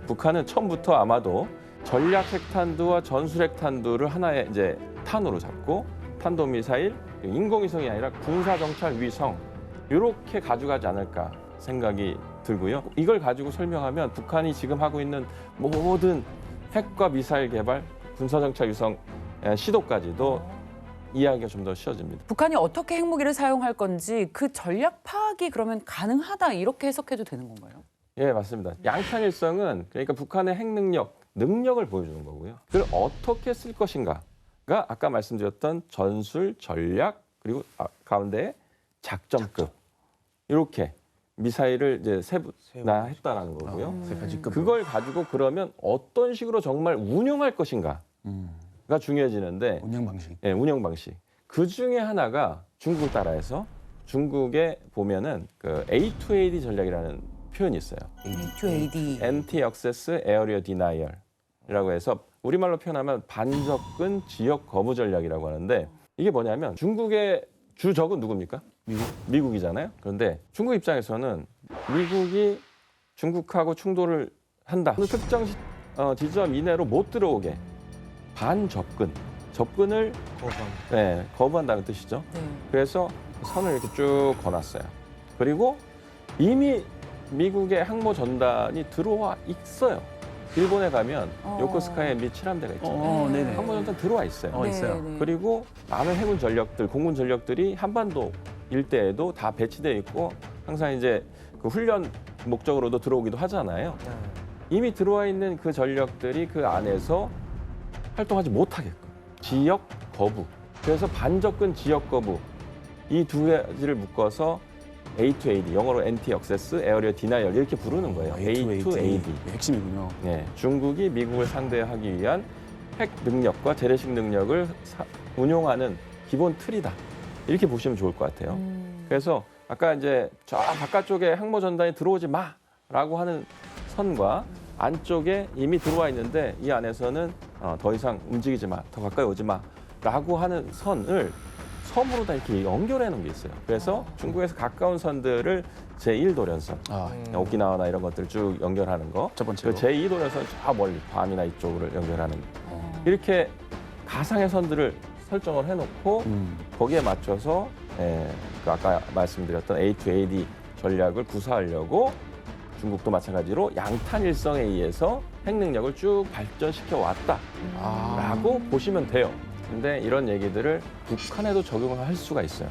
[SPEAKER 2] 북한은 처음부터 아마도 전략 핵탄두와 전술 핵탄두를 하나의 이제 탄으로 잡고 탄도미사일, 인공위성이 아니라 군사정찰 위성 이렇게 가져가지 않을까 생각이 들고요. 이걸 가지고 설명하면 북한이 지금 하고 있는 모든 핵과 미사일 개발, 군사정찰 위성 시도까지도 이해하기가 좀 더 쉬워집니다.
[SPEAKER 1] 북한이 어떻게 핵무기를 사용할 건지 그 전략 파악이 그러면 가능하다 이렇게 해석해도 되는 건가요?
[SPEAKER 2] 예, 맞습니다. 양탄일성은 그러니까 북한의 핵 능력을 보여주는 거고요. 그걸 어떻게 쓸 것인가가 아까 말씀드렸던 전술, 전략, 그리고 가운데 작전급 이렇게 미사일을 이제 세분화했다라는 거고요.
[SPEAKER 3] 세 가지 급.
[SPEAKER 2] 그걸 가지고 그러면 어떤 식으로 정말 운용할 것인가가 중요해지는데
[SPEAKER 3] 운영 방식.
[SPEAKER 2] 예, 운영 방식. 그 중에 하나가 중국 따라해서 중국에 보면은 그 A2AD 전략이라는 표현이 있어요.
[SPEAKER 1] A2AD.
[SPEAKER 2] Anti-Access Area Denial이라고 해서 우리말로 표현하면 반접근 지역 거부 전략이라고 하는데 이게 뭐냐면 중국의 주적은 누굽니까? 미국이잖아요. 그런데 중국 입장에서는 미국이 중국하고 충돌을 한다. 어느 특정 지점 이내로 못 들어오게 접근을 거부한다는 뜻이죠.
[SPEAKER 1] 네.
[SPEAKER 2] 그래서 선을 이렇게 쭉 거놨어요. 그리고 이미 미국의 항모 전단이 들어와 있어요. 일본에 가면 요코스카에 미 칠함대가 있잖아요.
[SPEAKER 3] 네네.
[SPEAKER 2] 항모 전단 들어와 있어요.
[SPEAKER 3] 있어요.
[SPEAKER 1] 네.
[SPEAKER 2] 그리고 많은 해군 전력들, 공군 전력들이 한반도 일대에도 다 배치되어 있고 항상 이제 그 훈련 목적으로도 들어오기도 하잖아요. 이미 들어와 있는 그 전력들이 그 안에서 활동하지 못하게끔 지역 거부. 그래서 반접근 지역 거부 이 두 가지를 묶어서 A2AD, 영어로 Anti-Access Area Denial 이렇게 부르는 거예요. A2AD.
[SPEAKER 3] 핵심이군요.
[SPEAKER 2] 네, 중국이 미국을 상대하기 위한 핵 능력과 재래식 능력을 운용하는 기본 틀이다. 이렇게 보시면 좋을 것 같아요. 그래서 아까 이제 저 바깥쪽에 항모 전단이 들어오지 마라고 하는 선과 안쪽에 이미 들어와 있는데 이 안에서는 더 이상 움직이지 마, 더 가까이 오지 마라고 하는 선을 섬으로 다 이렇게 연결해 놓은 게 있어요. 그래서 중국에서 가까운 선들을 제1도련선, 오키나와나 이런 것들 쭉 연결하는 거.
[SPEAKER 3] 첫 번째로.
[SPEAKER 2] 그 제2도련선 저 멀리 밤이나 이쪽으로 연결하는 거. 이렇게 가상의 선들을 설정을 해놓고 거기에 맞춰서 그 아까 말씀드렸던 A2AD 전략을 구사하려고 중국도 마찬가지로 양탄일성에 의해서 핵 능력을 쭉 발전시켜 왔다라고 보시면 돼요. 근데 이런 얘기들을 북한에도 적용을 할 수가 있어요.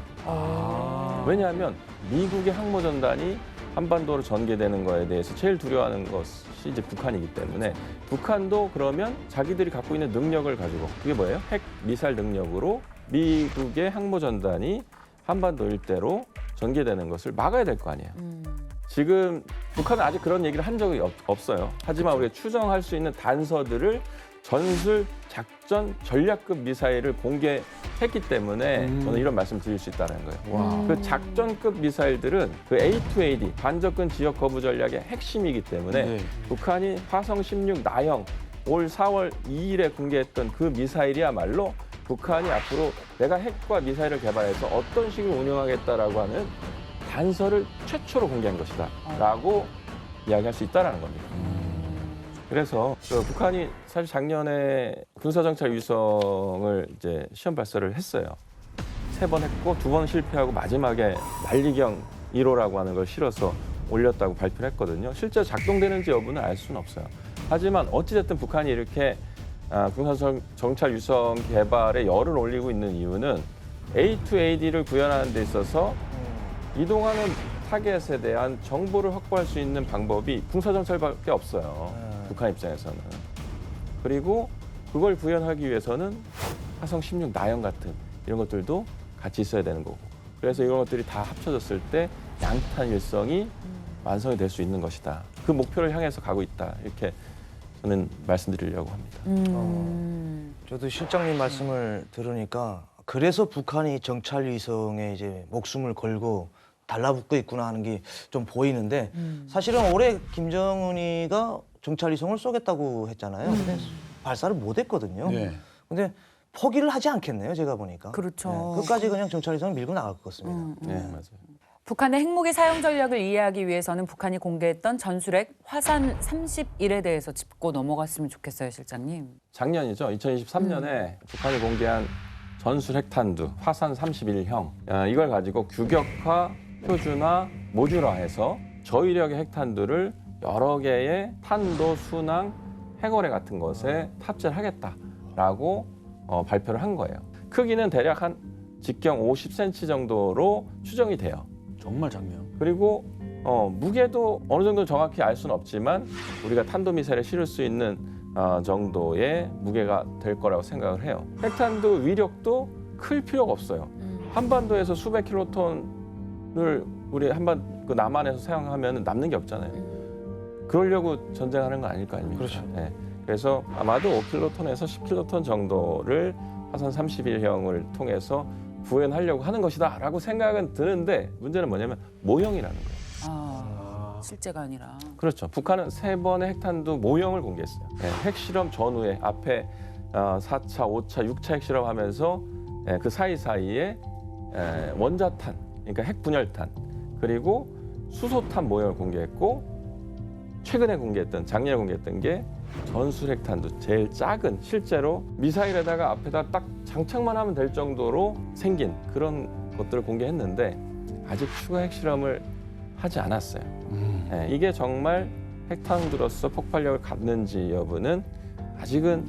[SPEAKER 2] 왜냐하면 미국의 항모 전단이 한반도로 전개되는 거에 대해서 제일 두려워하는 것이 이제 북한이기 때문에 북한도 그러면 자기들이 갖고 있는 능력을 가지고 그게 뭐예요? 핵 미사일 능력으로 미국의 항모 전단이 한반도 일대로 전개되는 것을 막아야 될 거 아니에요. 지금 북한은 아직 그런 얘기를 한 적이 없어요. 하지만 우리가 추정할 수 있는 단서들을 전술 작전 전략급 미사일을 공개했기 때문에 저는 이런 말씀 드릴 수 있다는 거예요. 그 작전급 미사일들은 그 A2AD 반접근 지역 거부 전략의 핵심이기 때문에
[SPEAKER 3] 네.
[SPEAKER 2] 북한이 화성 16 나형 올 4월 2일에 공개했던 그 미사일이야말로 북한이 앞으로 내가 핵과 미사일을 개발해서 어떤 식으로 운영하겠다라고 하는 단서를 최초로 공개한 것이다 라고 이야기할 수 있다는 겁니다. 그래서 북한이 사실 작년에 군사정찰 위성을 이제 시험 발사를 했어요. 3번 했고 2번 실패하고 마지막에 만리경 1호라고 하는 걸 실어서 올렸다고 발표를 했거든요. 실제 작동되는지 여부는 알 수는 없어요. 하지만 어찌됐든 북한이 이렇게 군사정찰 위성 개발에 열을 올리고 있는 이유는 A2AD를 구현하는 데 있어서 이동하는 타겟에 대한 정보를 확보할 수 있는 방법이 군사정찰밖에 없어요. 북한 입장에서는. 그리고 그걸 구현하기 위해서는 화성 16 나형 같은 이런 것들도 같이 있어야 되는 거고. 그래서 이런 것들이 다 합쳐졌을 때 양탄 일성이 완성이 될 수 있는 것이다. 그 목표를 향해서 가고 있다. 이렇게 저는 말씀드리려고 합니다.
[SPEAKER 4] 저도 실장님 말씀을 들으니까 그래서 북한이 정찰 위성에 이제 목숨을 걸고 달라붙고 있구나 하는 게 좀 보이는데 사실은 올해 김정은이가 정찰 위성을 쏘겠다고 했잖아요. 근데 발사를 못 했거든요.
[SPEAKER 3] 네.
[SPEAKER 4] 근데 포기를 하지 않겠네요, 제가 보니까.
[SPEAKER 1] 그렇죠.
[SPEAKER 4] 끝까지 그냥 정찰 위성을 밀고 나갈 것 같습니다.
[SPEAKER 2] 네, 맞아요.
[SPEAKER 1] 북한의 핵무기 사용 전략을 이해하기 위해서는 북한이 공개했던 전술핵 화산 31에 대해서 짚고 넘어갔으면 좋겠어요, 실장님.
[SPEAKER 2] 작년이죠. 2023년에 북한이 공개한 전술 핵탄두 화산 31형 이걸 가지고 규격화, 표준화, 모듈화해서 저위력의 핵탄두를 여러 개의 탄도, 순항, 핵어뢰 같은 것에 탑재를 하겠다라고 발표를 한 거예요. 크기는 대략 한 직경 50cm 정도로 추정이 돼요.
[SPEAKER 3] 정말 작네요.
[SPEAKER 2] 그리고 무게도 어느 정도 정확히 알 수는 없지만 우리가 탄도미사일에 실을 수 있는 정도의 무게가 될 거라고 생각을 해요. 핵탄두 위력도 클 필요가 없어요. 한반도에서 수백 킬로톤을 우리 그 남한에서 사용하면 남는 게 없잖아요. 그러려고 전쟁하는 거 아닐 거 아닙니까?
[SPEAKER 4] 그렇죠.
[SPEAKER 2] 네. 그래서 아마도 5킬로톤에서 10킬로톤 정도를 화산 31형을 통해서 구현하려고 하는 것이다라고 생각은 드는데 문제는 뭐냐면 모형이라는 거예요.
[SPEAKER 1] 실제가 아니라.
[SPEAKER 2] 그렇죠. 북한은 3번의 핵탄두 모형을 공개했어요. 네, 핵실험 전후에 앞에 4차, 5차, 6차 핵실험하면서 그 사이사이에 원자탄, 그러니까 핵 분열탄, 그리고 수소탄 모형을 공개했고 최근에 공개했던 작년에 공개했던 게 전술핵탄도 제일 작은 실제로 미사일에다가 앞에다 딱 장착만 하면 될 정도로 생긴 그런 것들을 공개했는데 아직 추가 핵실험을 하지 않았어요. 이게 정말 핵탄두로서 폭발력을 갖는지 여부는 아직은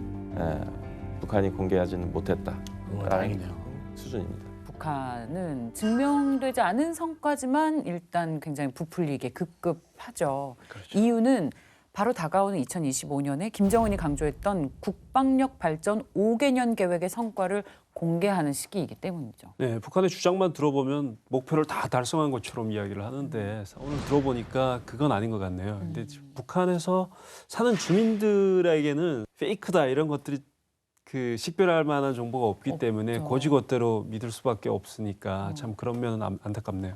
[SPEAKER 2] 북한이 공개하지는 못했다라는
[SPEAKER 3] 다행이네요.
[SPEAKER 2] 수준입니다.
[SPEAKER 1] 북한은 증명되지 않은 성과지만 일단 굉장히 부풀리게 급급하죠. 이유는 바로 다가오는 2025년에 김정은이 강조했던 국방력 발전 5개년 계획의 성과를 공개하는 시기이기 때문이죠.
[SPEAKER 5] 네, 북한의 주장만 들어보면 목표를 다 달성한 것처럼 이야기를 하는데 오늘 들어보니까 그건 아닌 것 같네요. 근데 북한에서 사는 주민들에게는 페이크다 이런 것들이 그 식별할 만한 정보가 없기 때문에 고지것대로 믿을 수밖에 없으니까 참 그런 면은 안타깝네요.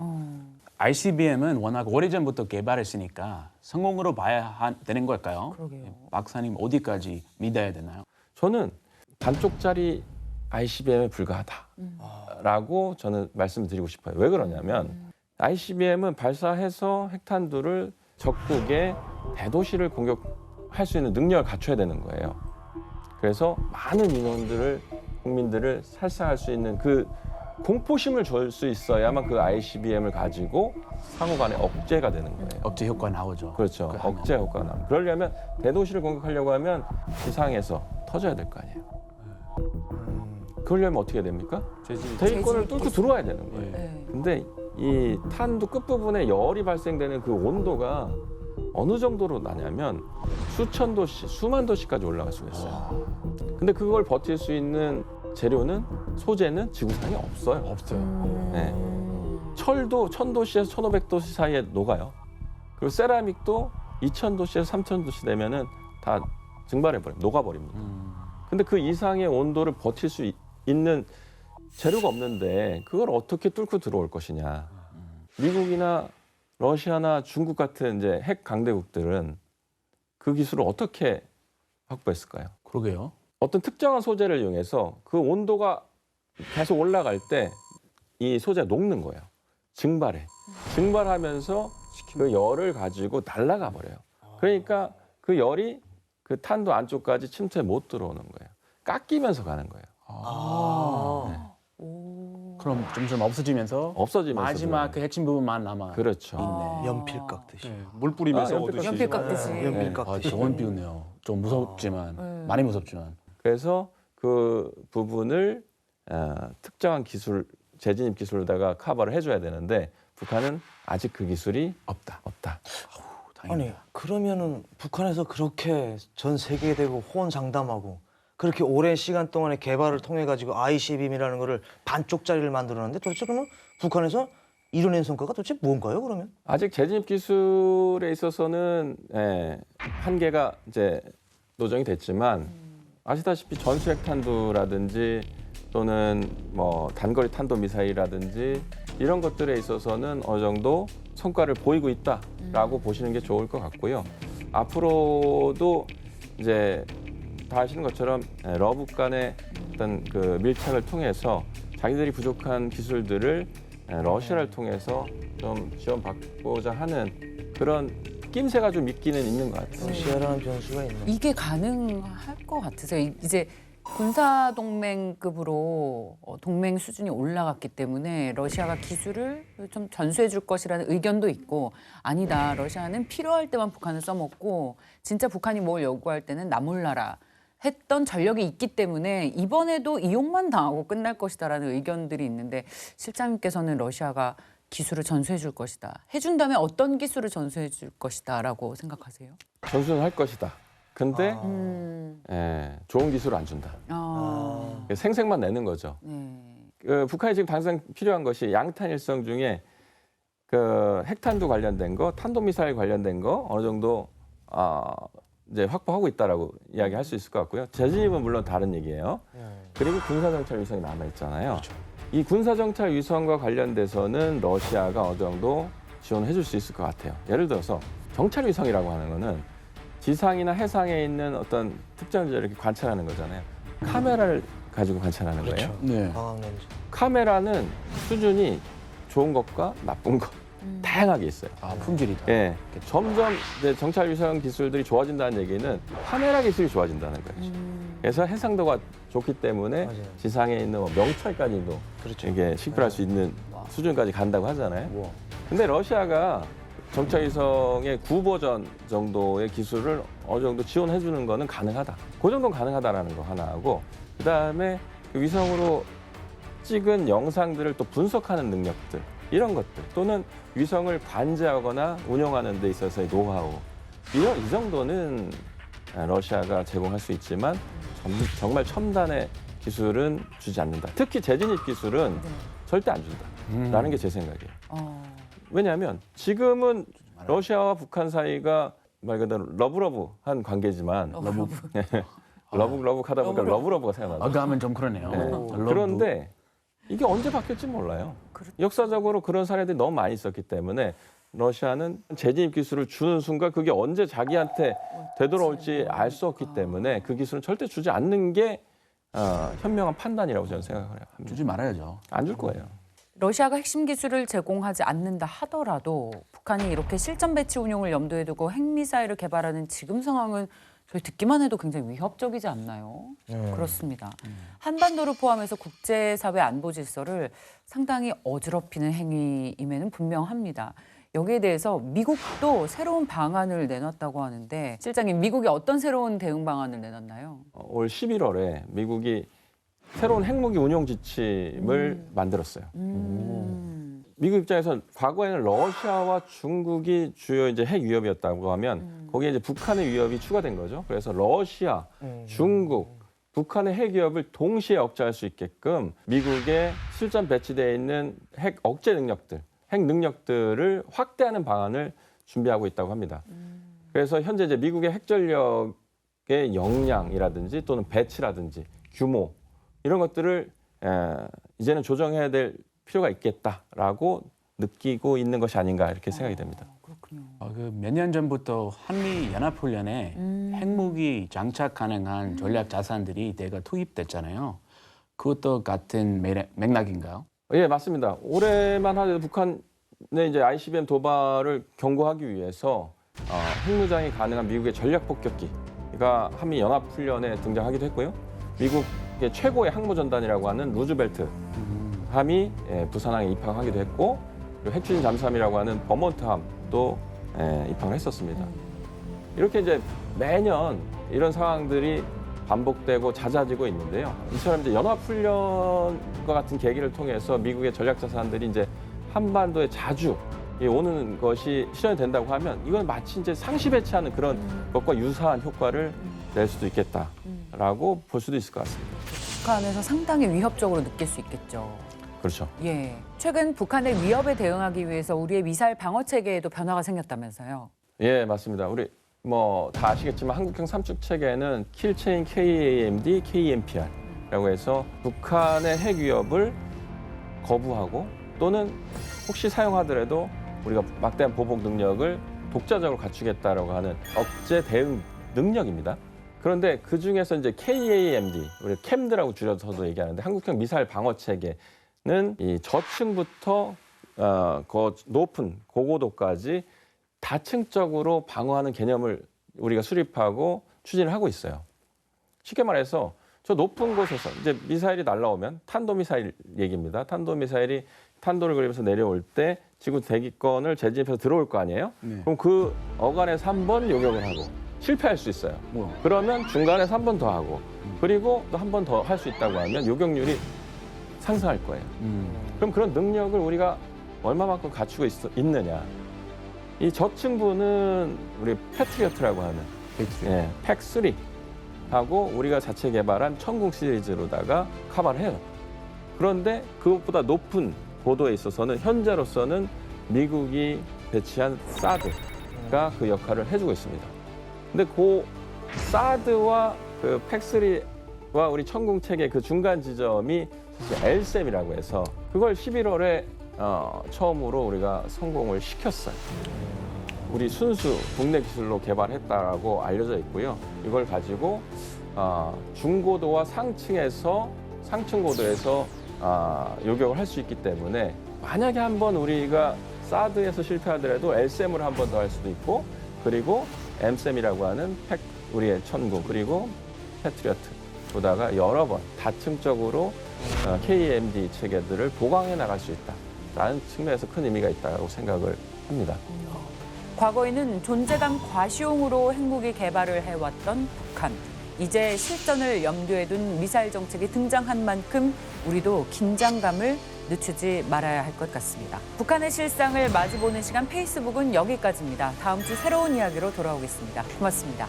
[SPEAKER 3] ICBM은 워낙 오래전부터 개발했으니까 성공으로 봐야 되는 걸까요?
[SPEAKER 1] 그러게요.
[SPEAKER 3] 박사님 어디까지 믿어야 되나요?
[SPEAKER 2] 저는 반쪽짜리 ICBM에 불과하다라고 저는 말씀드리고 싶어요. 왜 그러냐면 ICBM은 발사해서 핵탄두를 적국의 대도시를 공격할 수 있는 능력을 갖춰야 되는 거예요. 그래서 많은 인원들을 국민들을 살상할 수 있는 그 공포심을 줄 수 있어야만 그 ICBM을 가지고 상호간에 억제가 되는 거예요.
[SPEAKER 3] 억제 효과 나오죠.
[SPEAKER 2] 그렇죠.
[SPEAKER 3] 그거 하면.
[SPEAKER 2] 억제 효과가 나옵니다. 그러려면 대도시를 공격하려고 하면 지상에서 터져야 될 거 아니에요. 그러려면 어떻게 됩니까? 대기권을 뚫고 들어와야 되는 거예요.
[SPEAKER 1] 네.
[SPEAKER 2] 근데 이 탄두 끝부분에 열이 발생되는 그 온도가 어느 정도로 나냐면 수천 도씨, 수만 도씨까지 올라갈 수가 있어요. 근데 그걸 버틸 수 있는 재료는 소재는 지구상에 없어요.
[SPEAKER 3] 없어요.
[SPEAKER 2] 네. 철도 1000도씨에서 1500도씨 사이에 녹아요. 그리고 세라믹도 2000도씨에서 3000도씨 되면은 다 증발해 버립니다. 녹아 버립니다. 근데 그 이상의 온도를 버틸 수 있는 재료가 없는데 그걸 어떻게 뚫고 들어올 것이냐. 미국이나 러시아나 중국 같은 이제 핵 강대국들은 그 기술을 어떻게 확보했을까요?
[SPEAKER 3] 그러게요.
[SPEAKER 2] 어떤 특정한 소재를 이용해서 그 온도가 계속 올라갈 때 이 소재가 녹는 거예요. 증발해. 증발하면서 그 열을 가지고 날아가 버려요. 그러니까 그 열이 그 탄도 안쪽까지 침투해 못 들어오는 거예요. 깎이면서 가는 거예요.
[SPEAKER 3] 그럼 점점 없어지면서
[SPEAKER 2] 없어지면서
[SPEAKER 3] 마지막 그
[SPEAKER 2] 들어가요.
[SPEAKER 3] 핵심 부분만 남아.
[SPEAKER 2] 그렇죠.
[SPEAKER 4] 연필 깎듯이.
[SPEAKER 5] 네, 물 뿌리면서
[SPEAKER 2] 연필
[SPEAKER 5] 얻으시.
[SPEAKER 1] 연필 깎듯이.
[SPEAKER 4] 연필
[SPEAKER 3] 아,
[SPEAKER 4] 깎듯이.
[SPEAKER 3] 좋은 비유네요. 좀 무섭지만 많이 무섭지만.
[SPEAKER 2] 그래서 그 부분을 특정한 기술, 재진입 기술로다가 커버를 해줘야 되는데 북한은 아직 그 기술이 없다.
[SPEAKER 4] 아니
[SPEAKER 3] 다행이다.
[SPEAKER 4] 그러면은 북한에서 그렇게 전 세계에 대고 호언장담하고 그렇게 오랜 시간 동안의 개발을 통해 가지고 ICBM이라는 거를 반쪽짜리를 만들어놨는데 도대체 그러면 북한에서 이뤄낸 성과가 도대체 뭔가요? 그러면?
[SPEAKER 2] 아직 재진입 기술에 있어서는 한계가 이제 노정이 됐지만 아시다시피 전술핵탄두라든지 또는 뭐 단거리 탄도 미사일이라든지 이런 것들에 있어서는 어느 정도 성과를 보이고 있다라고 보시는 게 좋을 것 같고요. 앞으로도 이제 다 아시는 것처럼 러북 간의 어떤 그 밀착을 통해서 자기들이 부족한 기술들을 러시아를 통해서 좀 지원받고자 하는 그런 낌새가 좀 있기는 있는 것 같아요.
[SPEAKER 4] 러시아라는 변수가 있네.
[SPEAKER 1] 이게 가능할 것 같으세요? 이제 군사 동맹급으로 동맹 수준이 올라갔기 때문에 러시아가 기술을 좀 전수해 줄 것이라는 의견도 있고 아니다. 러시아는 필요할 때만 북한을 써먹고 진짜 북한이 뭘 요구할 때는 나 몰라라 했던 전력이 있기 때문에 이번에도 이용만 당하고 끝날 것이다라는 의견들이 있는데 실장님께서는 러시아가 기술을 전수해 줄 것이다. 해준다면 어떤 기술을 전수해 줄 것이다라고 생각하세요?
[SPEAKER 2] 전수는 할 것이다. 근데 좋은 기술을 안 준다. 생색만 내는 거죠. 북한이 지금 당장 필요한 것이 양탄 일성 중에 그 핵탄두 관련된 거, 탄도미사일 관련된 거 어느 정도 이제 확보하고 있다라고 이야기할 수 있을 것 같고요. 재진입은 물론 다른 얘기예요. 그리고 군사정찰 위성이 남아 있잖아요.
[SPEAKER 3] 그렇죠.
[SPEAKER 2] 이 군사정찰 위성과 관련돼서는 러시아가 어느 정도 지원해 줄 수 있을 것 같아요. 예를 들어서 정찰 위성이라고 하는 거는 지상이나 해상에 있는 어떤 특정 지역을 이렇게 관찰하는 거잖아요. 가지고 관찰하는 거예요.
[SPEAKER 3] 네.
[SPEAKER 4] 광학 렌즈.
[SPEAKER 2] 카메라는 수준이 좋은 것과 나쁜 것 다양하게 있어요.
[SPEAKER 3] 아, 품질이다.
[SPEAKER 2] 예, 점점 이제 정찰 위성 기술들이 좋아진다는 얘기는 카메라 기술이 좋아진다는 거죠. 그래서 해상도가 좋기 때문에
[SPEAKER 4] 맞아요.
[SPEAKER 2] 지상에 있는 뭐 명찰까지도
[SPEAKER 4] 그렇죠.
[SPEAKER 2] 이게 식별할 수 있는 수준까지 간다고 하잖아요.
[SPEAKER 3] 우와.
[SPEAKER 2] 근데 러시아가 정찰 위성의 구버전 정도의 기술을 어느 정도 지원해 주는 거는 가능하다. 그 정도는 가능하다라는 거 하나 하고, 그다음에 그 위성으로 찍은 영상들을 또 분석하는 능력들, 이런 것들, 또는 위성을 관제하거나 운영하는 데 있어서의 노하우, 이 정도는 러시아가 제공할 수 있지만 정말 첨단의 기술은 주지 않는다. 특히 재진입 기술은 절대 안 준다라는 게 제 생각이에요. 왜냐하면 지금은 러시아와 북한 사이가 말 그대로 러브러브한 관계지만 러브러브하다 보니까 러브러브가 생각나죠.
[SPEAKER 3] 아까 하면 좀 그러네요.
[SPEAKER 2] 네.
[SPEAKER 3] 러브.
[SPEAKER 2] 그런데 이게 언제 바뀔지 몰라요. 역사적으로 그런 사례들이 너무 많이 있었기 때문에 러시아는 재진입 기술을 주는 순간 그게 언제 자기한테 되돌아올지 알 수 없기 때문에 그 기술은 절대 주지 않는 게 현명한 판단이라고 저는 생각을 합니다.
[SPEAKER 3] 주지 말아야죠.
[SPEAKER 2] 안 줄 거예요.
[SPEAKER 1] 러시아가 핵심 기술을 제공하지 않는다 하더라도 북한이 이렇게 실전 배치 운용을 염두에 두고 핵미사일을 개발하는 지금 상황은 저희 듣기만 해도 굉장히 위협적이지 않나요? 그렇습니다. 한반도를 포함해서 국제사회 안보 질서를 상당히 어지럽히는 행위임에는 분명합니다. 여기에 대해서 미국도 새로운 방안을 내놨다고 하는데 실장님, 미국이 어떤 새로운 대응 방안을 내놨나요?
[SPEAKER 2] 올 11월에 미국이 새로운 핵무기 운용 지침을 만들었어요. 미국 입장에서 과거에는 러시아와 중국이 주요 이제 핵 위협이었다고 하면 거기에 이제 북한의 위협이 추가된 거죠. 그래서 러시아, 중국, 북한의 핵 위협을 동시에 억제할 수 있게끔 미국의 실전 배치되어 있는 핵 억제 능력들, 핵 능력들을 확대하는 방안을 준비하고 있다고 합니다. 그래서 현재 이제 미국의 핵 전력의 역량이라든지 또는 배치라든지 규모 이런 것들을 이제는 조정해야 될 필요가 있겠다라고 느끼고 있는 것이 아닌가 이렇게 생각이 됩니다.
[SPEAKER 1] 그렇군요.
[SPEAKER 3] 몇 년 전부터 한미 연합훈련에 핵무기 장착 가능한 전략 자산들이 대거 투입됐잖아요. 그것도 같은 맥락인가요?
[SPEAKER 2] 예, 맞습니다. 올해만 하더라도 북한의 이제 ICBM 도발을 경고하기 위해서 핵무장이 가능한 미국의 전략 폭격기가 한미 연합훈련에 등장하기도 했고요. 미국의 최고의 항모전단이라고 하는 루즈벨트 함이 부산항에 입항하기도 했고, 그리고 핵추진 잠수함이라고 하는 버몬트함도 입항을 했었습니다. 이렇게 이제 매년 이런 상황들이 반복되고 잦아지고 있는데요. 이처럼 이제 연합훈련과 같은 계기를 통해서 미국의 전략 자산들이 이제 한반도에 자주 오는 것이 실현이 된다고 하면 이건 마치 이제 상시 배치하는 그런 것과 유사한 효과를 낼 수도 있겠다라고 볼 수도 있을 것 같습니다.
[SPEAKER 1] 북한에서 상당히 위협적으로 느낄 수 있겠죠.
[SPEAKER 2] 그렇죠.
[SPEAKER 1] 예. 최근 북한의 위협에 대응하기 위해서 우리의 미사일 방어 체계에도 변화가 생겼다면서요.
[SPEAKER 2] 예, 맞습니다. 우리 뭐 다 아시겠지만 한국형 삼축 체계는 킬체인 KAMD, KEMPR라고 해서 북한의 핵 위협을 거부하고 또는 혹시 사용하더라도 우리가 막대한 보복 능력을 독자적으로 갖추겠다라고 하는 억제 대응 능력입니다. 그런데 그 중에서 이제 KAMD, 우리 캠드라고 줄여서도 얘기하는데 한국형 미사일 방어 체계는 이 저층부터 높은 고고도까지 다층적으로 방어하는 개념을 우리가 수립하고 추진을 하고 있어요. 쉽게 말해서 저 높은 곳에서 이제 미사일이 날라오면 탄도미사일 얘기입니다. 탄도미사일이 탄도를 그리면서 내려올 때 지구 대기권을 재진입해서 들어올 거 아니에요?
[SPEAKER 3] 네.
[SPEAKER 2] 그럼 그 어간에서 한 번 요격을 하고 실패할 수 있어요. 그러면 중간에서 한 번 더 하고 그리고 또 한 번 더 할 수 있다고 하면 요격률이 상승할 거예요. 그럼 그런 능력을 우리가 얼마만큼 갖추고 있느냐. 이 저층부는 우리 패트리어트라고 하는 팩3하고 우리가 자체 개발한 천궁 시리즈로다가 커버를 해요. 그런데 그것보다 높은 고도에 있어서는 현재로서는 미국이 배치한 사드가 그 역할을 해주고 있습니다. 근데 그 사드와 그 팩3와 우리 천궁 체계 그 중간 지점이 사실 LSAM이라고 해서 그걸 11월에 처음으로 우리가 성공을 시켰어요. 우리 순수 국내 기술로 개발했다라고 알려져 있고요. 이걸 가지고 중고도와 상층에서 상층 고도에서 요격을 할 수 있기 때문에 만약에 한번 우리가 사드에서 실패하더라도 LSM으로 한 번 더 할 수도 있고 그리고 MSM이라고 하는 우리의 천궁 그리고 패트리어트 보다가 여러 번 다층적으로 KMD 체계들을 보강해 나갈 수 있다라는 측면에서 큰 의미가 있다고 생각을 합니다.
[SPEAKER 1] 과거에는 존재감 과시용으로 핵무기 개발을 해왔던 북한. 이제 실전을 염두에 둔 미사일 정책이 등장한 만큼 우리도 긴장감을 늦추지 말아야 할 것 같습니다. 북한의 실상을 마주보는 시간 페이스북은 여기까지입니다. 다음 주 새로운 이야기로 돌아오겠습니다. 고맙습니다.